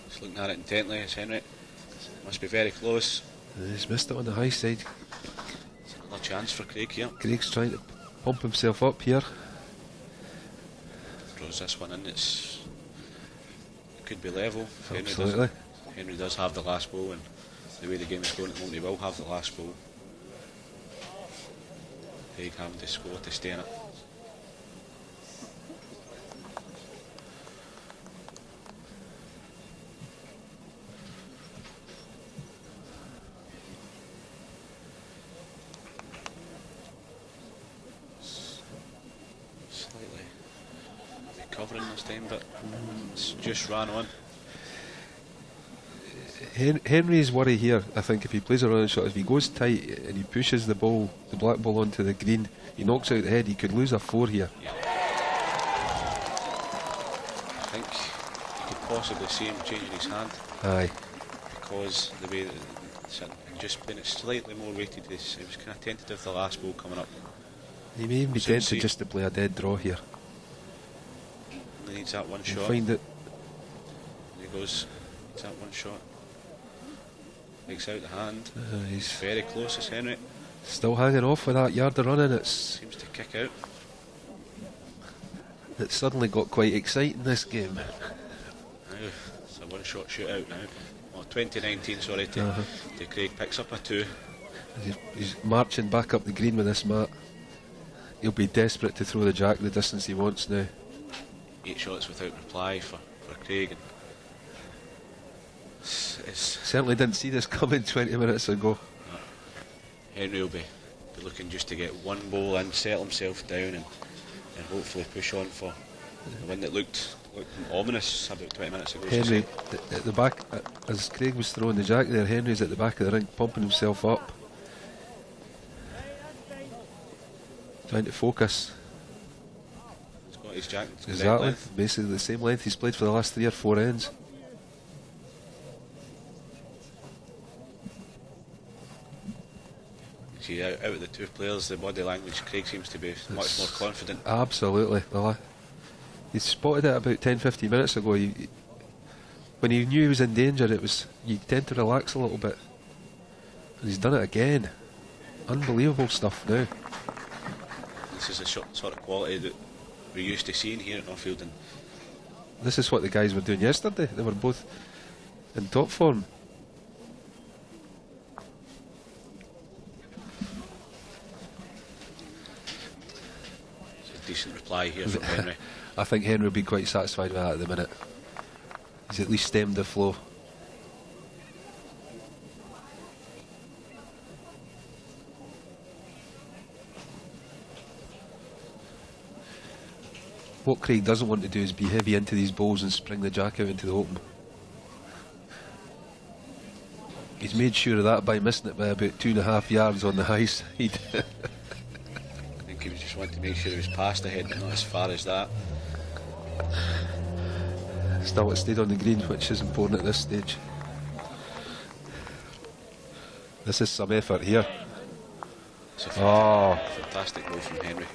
[SPEAKER 1] Just looking at it intently, it's Henry. Must be very close.
[SPEAKER 2] And he's missed it on the high side.
[SPEAKER 1] It's another chance for Craig here.
[SPEAKER 2] Craig's trying to pump himself up here.
[SPEAKER 1] Throws this one in, it could be level.
[SPEAKER 2] Absolutely.
[SPEAKER 1] Henry does have the last ball, and the way the game is going at the moment, he will have the last ball. Craig having to score to stay in it. Covering this time, but it's just ran on.
[SPEAKER 2] Henry's worry here, I think, if he plays a running shot, if he goes tight and he pushes the black ball onto the green, he knocks out the head, he could lose a 4 here.
[SPEAKER 1] Yeah. possibly see him changing his hand,
[SPEAKER 2] Aye.
[SPEAKER 1] because the way that just playing it slightly more weighted. He was kind of tentative the last ball coming up.
[SPEAKER 2] He may even be
[SPEAKER 1] Soon
[SPEAKER 2] tempted
[SPEAKER 1] see.
[SPEAKER 2] just to play a dead draw here.
[SPEAKER 1] He needs that one
[SPEAKER 2] You'll
[SPEAKER 1] shot.
[SPEAKER 2] find it.
[SPEAKER 1] There he goes. Needs that one shot. Takes out the hand.
[SPEAKER 2] He's
[SPEAKER 1] Very close as Henry.
[SPEAKER 2] still hanging off with that yard of running. It's
[SPEAKER 1] Seems to kick out.
[SPEAKER 2] It suddenly got quite exciting, this game.
[SPEAKER 1] Now it's a one shot shootout now. Well, 2019, sorry, to Craig. Picks up a 2.
[SPEAKER 2] He's marching back up the green with this mat. He'll be desperate to throw the jack the distance he wants now.
[SPEAKER 1] 8 shots without reply for Craig. And it's
[SPEAKER 2] Certainly didn't see this coming 20 minutes ago.
[SPEAKER 1] Henry will be looking just to get one ball in, settle himself down, and hopefully push on for the one that looked ominous about 20 minutes ago.
[SPEAKER 2] Henry, at the back, as Craig was throwing the jack there, Henry's at the back of the rink pumping himself up. Trying to focus.
[SPEAKER 1] He's got his jack.
[SPEAKER 2] Exactly, basically the same length he's played for the last 3 or 4 ends.
[SPEAKER 1] See, out of the 2 players, the body language, Craig seems to be much more confident.
[SPEAKER 2] Absolutely. He spotted it about 10-15 minutes ago. When he knew he was in danger, you tend to relax a little bit. And he's done it again. Unbelievable stuff now.
[SPEAKER 1] This is the sort of quality that we're used to seeing here at Northfield. And
[SPEAKER 2] This is what the guys were doing yesterday. They were both in top form.
[SPEAKER 1] it's a decent reply here from Henry.
[SPEAKER 2] I think Henry will be quite satisfied with that at the minute. He's at least stemmed the flow. What Craig doesn't want to do is be heavy into these bowls and spring the jack out into the open. He's made sure of that by missing it by about 2.5 yards on the high side.
[SPEAKER 1] I think he was just wanting to make sure he was past the head, but not as far as that.
[SPEAKER 2] Still, it stayed on the green, which is important at this stage. This is some effort here.
[SPEAKER 1] It's a fantastic move from Henry.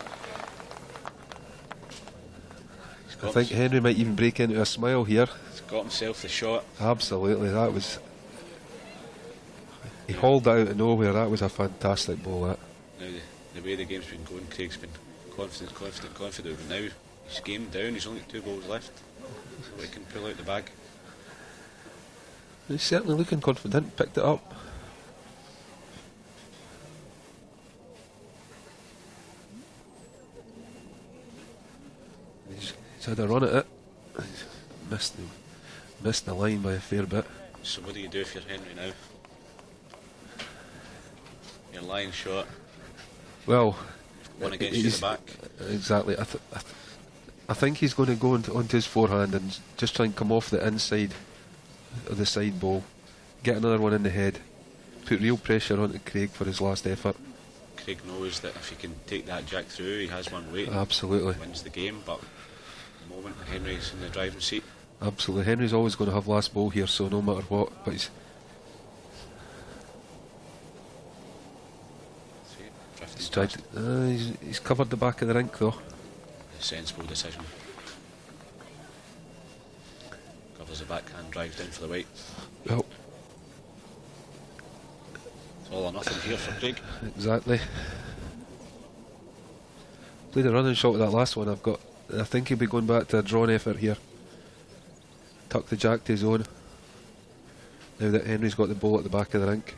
[SPEAKER 2] I think Henry might even break into a smile here.
[SPEAKER 1] He's got himself the shot.
[SPEAKER 2] Absolutely, that was... He hauled out of nowhere. That was a fantastic ball, that.
[SPEAKER 1] Now the way the game's been going, Craig's been confident, but now he's game down, he's only got 2 balls left, so he can pull out the bag.
[SPEAKER 2] He's certainly looking confident, picked it up. He's had a run at it. He's missed the line by a fair bit.
[SPEAKER 1] So what do you do if you're Henry now? Your line shot,
[SPEAKER 2] Well,
[SPEAKER 1] one against you at the back.
[SPEAKER 2] Exactly. I think he's going to go onto his forehand and just try and come off the inside of the side ball, get another one in the head, put real pressure onto Craig for his last effort.
[SPEAKER 1] Craig knows that if he can take that jack through, he has one weight.
[SPEAKER 2] Absolutely.
[SPEAKER 1] Wins the game, but at the moment Henry's in the driving seat.
[SPEAKER 2] Absolutely. Henry's always going to have last ball here, so no matter what. But he's tried to, he's covered the back of the rink though.
[SPEAKER 1] A sensible decision. Covers the backhand, drives down for the weight.
[SPEAKER 2] Well,
[SPEAKER 1] It's all or nothing here for Craig.
[SPEAKER 2] exactly. Played a running shot with that last one. I think he'll be going back to a drawn effort here. Tuck the jack to his own. Now that Henry's got the ball at the back of the rink.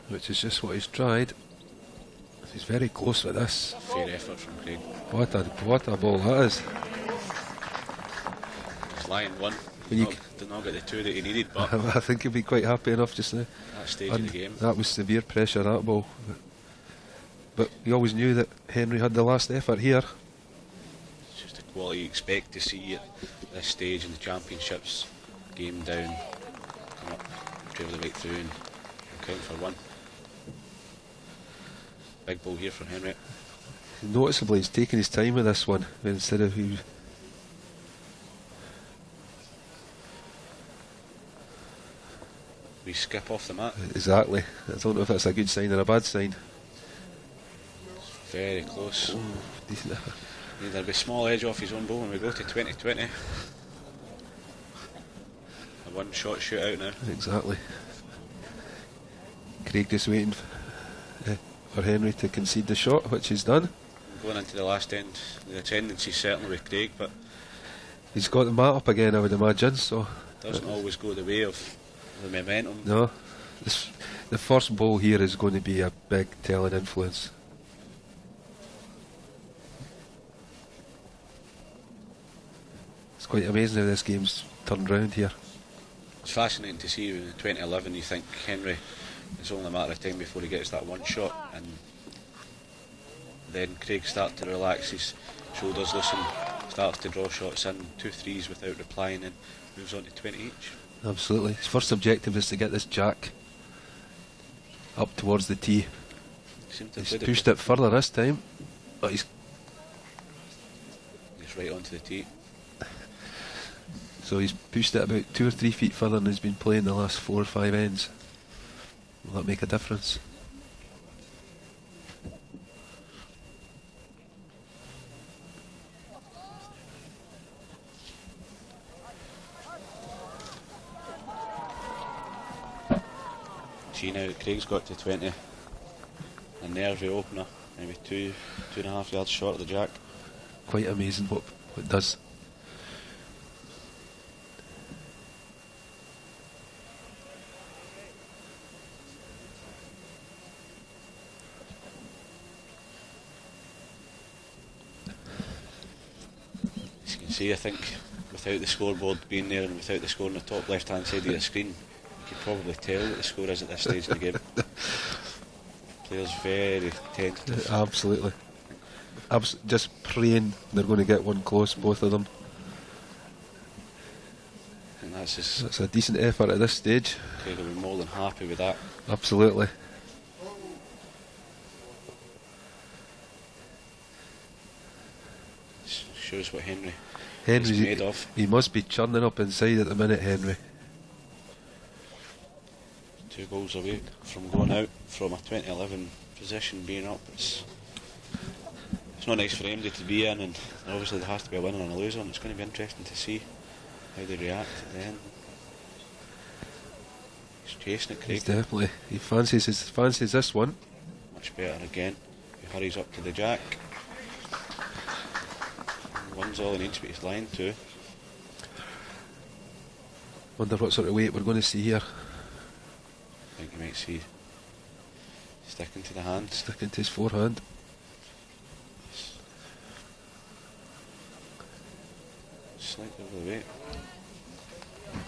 [SPEAKER 2] Which is just what he's tried. He's very close with this.
[SPEAKER 1] Fair effort from Craig.
[SPEAKER 2] What a ball that is.
[SPEAKER 1] He's lying one. Did not get the 2 that he needed, but
[SPEAKER 2] I think he'll be quite happy enough just now.
[SPEAKER 1] at that stage of the game,
[SPEAKER 2] That was severe pressure, that ball. But he always knew that Henry had the last effort here.
[SPEAKER 1] it's just the quality you expect to see at this stage in the championships. Game down, come up, travel the weight through and count for 1. Big ball here from Henry.
[SPEAKER 2] Noticeably, he's taking his time with this one instead of who.
[SPEAKER 1] We skip off the mat.
[SPEAKER 2] Exactly. I don't know if that's a good sign or a bad sign.
[SPEAKER 1] Very close.
[SPEAKER 2] Oh, decent.
[SPEAKER 1] There'll be a small edge off his own ball when we go to 20-20. A one-shot shootout now.
[SPEAKER 2] Exactly. Craig just waiting for Henry to concede the shot, which he's done.
[SPEAKER 1] Going into the last end, the tendency certainly with Craig, but
[SPEAKER 2] he's got the mat up again, I would imagine. So
[SPEAKER 1] doesn't always go the way of the momentum.
[SPEAKER 2] No, the first ball here is going to be a big telling influence. It's quite amazing how this game's turned round here.
[SPEAKER 1] It's fascinating to see in 2011 you think Henry, it's only a matter of time before he gets that one shot, and then Craig starts to relax his shoulders, loosen, starts to draw shots in, 2-3s without replying, and moves on to 20 each.
[SPEAKER 2] Absolutely. His first objective is to get this jack up towards the tee. He's pushed it further this time, but he's
[SPEAKER 1] right onto the tee.
[SPEAKER 2] So he's pushed it about 2 or 3 feet further than he's been playing the last 4 or 5 ends. Will that make a difference?
[SPEAKER 1] See now Craig's got to 20. A nervy opener, maybe 2.5 yards short of the jack.
[SPEAKER 2] Quite amazing what it does.
[SPEAKER 1] As you can see, I think without the scoreboard being there and without the score on the top left hand side of the screen, you can probably tell what the score is at this stage of the game. Players very tentative.
[SPEAKER 2] Absolutely. Just praying they're going to get one close, both of them.
[SPEAKER 1] And that's
[SPEAKER 2] a decent effort at this stage.
[SPEAKER 1] Craig will be more than happy with that.
[SPEAKER 2] Absolutely.
[SPEAKER 1] Shows what Henry's
[SPEAKER 2] made
[SPEAKER 1] of.
[SPEAKER 2] He must be churning up inside at the minute, Henry.
[SPEAKER 1] 2 goals away from going out from a 2011 position, being up. It's not nice for MD to be in, and obviously there has to be a winner and a loser, and it's going to be interesting to see how they react at the end. He's chasing it, Craig.
[SPEAKER 2] He's definitely. He fancies this one.
[SPEAKER 1] Much better again. He hurries up to the jack. Wins all he needs, but he's lying too.
[SPEAKER 2] Wonder what sort of weight we're going to see here.
[SPEAKER 1] I think you might see sticking to the hand.
[SPEAKER 2] Sticking to his forehand.
[SPEAKER 1] Slightly over the weight. I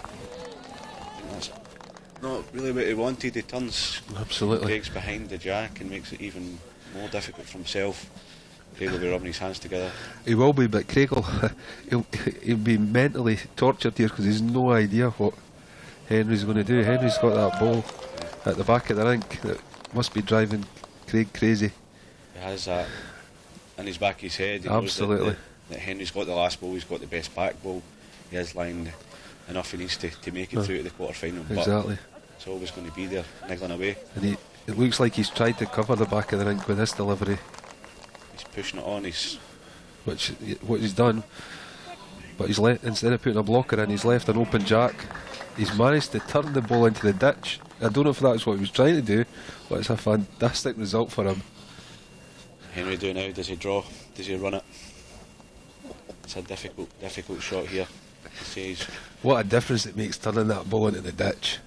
[SPEAKER 1] think that's not really what he wanted. He turns
[SPEAKER 2] Absolutely.
[SPEAKER 1] Craig's behind the jack and makes it even more difficult for himself. Craig will be rubbing his hands together.
[SPEAKER 2] He will be, but Craig will he'll be mentally tortured here because he's no idea what Henry's going to do. Henry's got that ball at the back of the rink that must be driving Craig crazy.
[SPEAKER 1] He has that in his back of his head. He
[SPEAKER 2] Absolutely.
[SPEAKER 1] knows that Henry's got the last ball, he's got the best back ball. He has lined enough he needs to make it through to the quarter final.
[SPEAKER 2] Exactly.
[SPEAKER 1] But it's always going to be there, niggling away.
[SPEAKER 2] And it looks like he's tried to cover the back of the rink with this delivery.
[SPEAKER 1] He's pushing it on,
[SPEAKER 2] what he's done, but instead of putting a blocker in, he's left an open jack. He's managed to turn the ball into the ditch. I don't know if that's what he was trying to do, but it's a fantastic result for him.
[SPEAKER 1] Henry do now, does he draw? Does he run it? It's a difficult shot here.
[SPEAKER 2] What a difference it makes turning that ball into the ditch.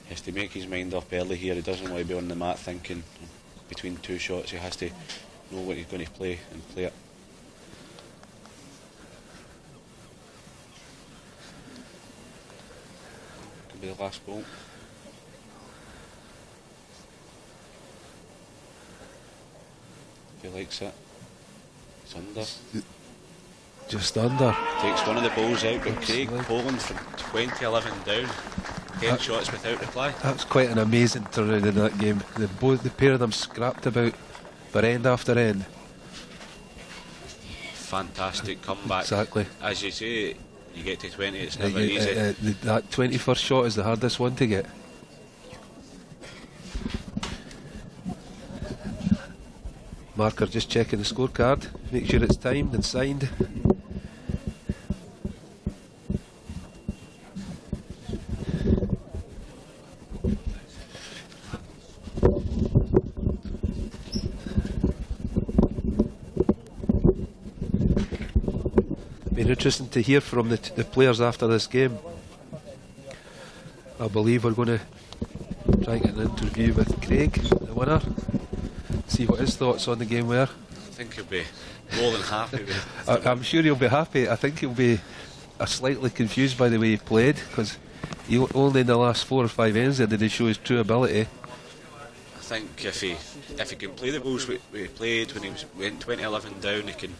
[SPEAKER 1] He has to make his mind up early here. He doesn't want to be on the mat thinking between 2 shots. He has to know what he's going to play and play it. Could be the last ball. If he likes it, it's under.
[SPEAKER 2] Just under.
[SPEAKER 1] Takes one of the balls out, but Craig pulling from 20-11 down. 10 shots without reply.
[SPEAKER 2] That's quite an amazing turnaround in that game. The pair of them scrapped about for end after end.
[SPEAKER 1] fantastic comeback.
[SPEAKER 2] Exactly.
[SPEAKER 1] As you say, you get to 20, it's never easy.
[SPEAKER 2] That 21st shot is the hardest one to get. Marker just checking the scorecard, make sure it's timed and signed. Been interesting to hear from the players after this game. I believe we're going to try and get an interview with Craig, the winner, see what his thoughts on the game were.
[SPEAKER 1] I think he'll be more than happy with it.
[SPEAKER 2] I'm sure he'll be happy. I think he'll be slightly confused by the way he played, because he only in the last 4 or 5 ends there did he show his true ability.
[SPEAKER 1] I think if he can play the balls we played when he went 20-11 down, he can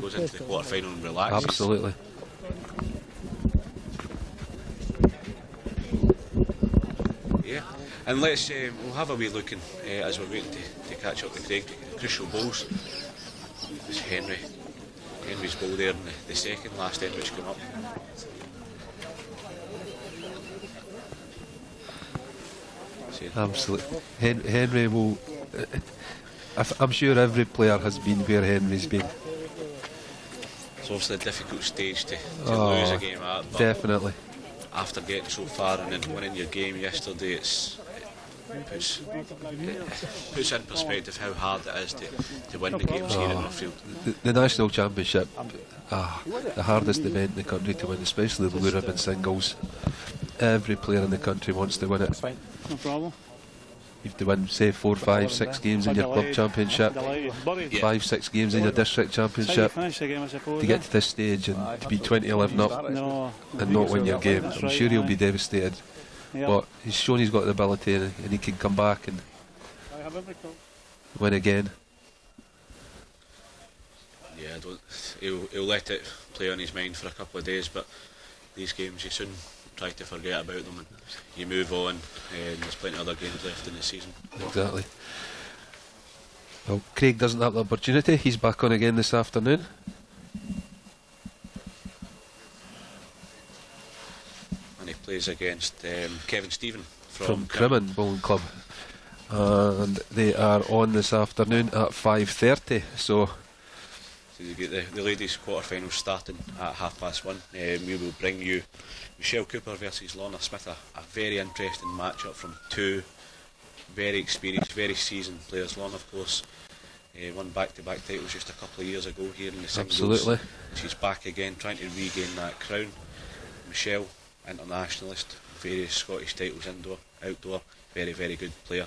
[SPEAKER 1] goes into the quarter final and relaxes.
[SPEAKER 2] Absolutely.
[SPEAKER 1] Yeah, and let's we'll have a wee look in, as we're waiting to catch up with Craig. Crucial balls. It's Henry's ball there in the second last end which came up.
[SPEAKER 2] Absolutely. Henry will. I'm sure every player has been where Henry's been.
[SPEAKER 1] It's obviously a difficult stage to lose a game at, but
[SPEAKER 2] definitely.
[SPEAKER 1] after getting so far and then winning your game yesterday, it puts in perspective how hard it is to win the games here in Murfield.
[SPEAKER 2] The National Championship, the hardest event in the country to win, especially the blue ribbon singles. Every player in the country wants to win it.
[SPEAKER 3] That's fine. No problem.
[SPEAKER 2] You have to win, say, 4, 5, 6 games in your club championship, 5, 6 games in your district championship, to get to this stage and to be 20-11 up and not win your game. I'm sure he'll be devastated, but he's shown he's got the ability and he can come back and win again.
[SPEAKER 1] Yeah, he'll let it play on his mind for a couple of days, but these games you soon try to forget about them and you move on, and there's plenty of other games left in the season.
[SPEAKER 2] Exactly. Well, Craig doesn't have the opportunity. He's back on again this afternoon.
[SPEAKER 1] And he plays against Kevin Stephen
[SPEAKER 2] from Crimmin Bowling Club, and they are on this afternoon at 5:30. So
[SPEAKER 1] you get the ladies' quarter-finals starting at 1:30. We will bring you Michelle Cooper versus Lorna Smith, a very interesting matchup from two very experienced, very seasoned players. Lorna, of course, won back-to-back titles just a couple of years ago here in the singles.
[SPEAKER 2] Absolutely.
[SPEAKER 1] She's back again, trying to regain that crown. Michelle, internationalist, various Scottish titles, indoor, outdoor, very, very good player.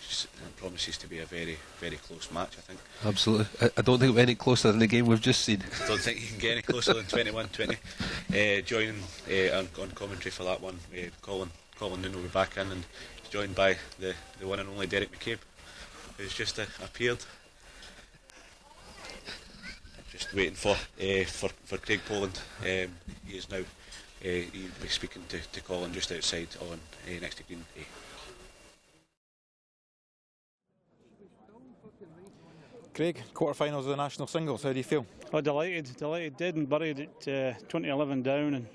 [SPEAKER 1] It promises to be a very, very close match, I think.
[SPEAKER 2] Absolutely. I don't think we're any closer than the game we've just seen.
[SPEAKER 1] I don't think you can get any closer than 21-20. Joining on commentary for that one, Colin Noon will be back in, and joined by the one and only Derek McKee, who's just appeared. Just waiting for Craig Poland. He is now he'll be speaking to Colin just outside on next to Green.
[SPEAKER 3] Craig, quarterfinals of the national singles, how do you feel?
[SPEAKER 4] Oh, delighted. Dead and buried at 20-11 down and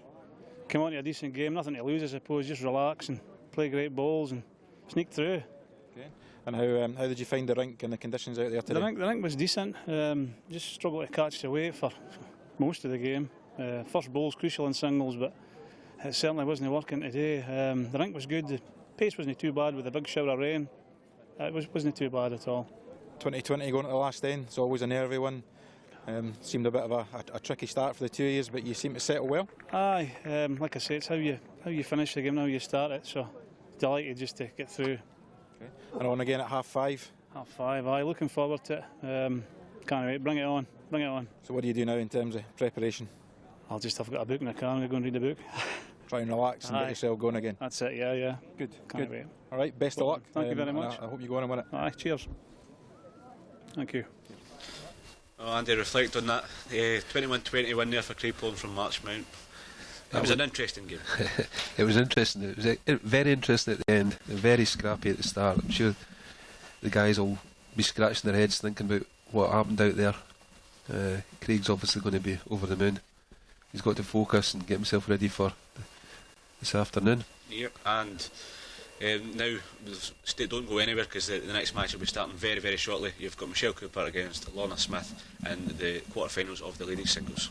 [SPEAKER 4] came on to a decent game. Nothing to lose, I suppose. Just relax and play great balls and sneak through.
[SPEAKER 3] Okay. And how did you find the rink and the conditions out there today?
[SPEAKER 4] The rink was decent. Just struggled to catch the weight for most of the game. First ball's crucial in singles, but it certainly wasn't working today. The rink was good. The pace wasn't too bad with a big shower of rain. It wasn't too bad at all.
[SPEAKER 3] 2020 going to the last end, it's always a nervy one. Seemed a bit of a tricky start for the 2 years, but you seem to settle well.
[SPEAKER 4] Aye, like I say, it's how you finish the game, how you start it. So delighted just to get through.
[SPEAKER 3] Okay. And on again at 5:30.
[SPEAKER 4] 5:30, aye, looking forward to it. Can't wait, bring it on.
[SPEAKER 3] So what do you do now in terms of preparation?
[SPEAKER 4] I've got a book in the car, I'm going to go and read the book.
[SPEAKER 3] Try and relax and get yourself going again.
[SPEAKER 4] That's it, yeah.
[SPEAKER 3] Good.
[SPEAKER 4] Can't wait.
[SPEAKER 3] All right, best of luck.
[SPEAKER 4] Thank you very much.
[SPEAKER 3] I hope you go on and win it.
[SPEAKER 4] Aye, cheers. Thank you.
[SPEAKER 1] Oh, Andy, reflect on that 21-20 win there for Craig Poland from Marchmount. It was an interesting game.
[SPEAKER 2] It was interesting. It was very interesting at the end, very scrappy at the start. I'm sure the guys will be scratching their heads thinking about what happened out there. Craig's obviously going to be over the moon. He's got to focus and get himself ready for this afternoon.
[SPEAKER 1] Yep, and now don't go anywhere, because the next match will be starting very, very shortly. You've got Michelle Cooper against Lorna Smith in the quarterfinals of the ladies singles.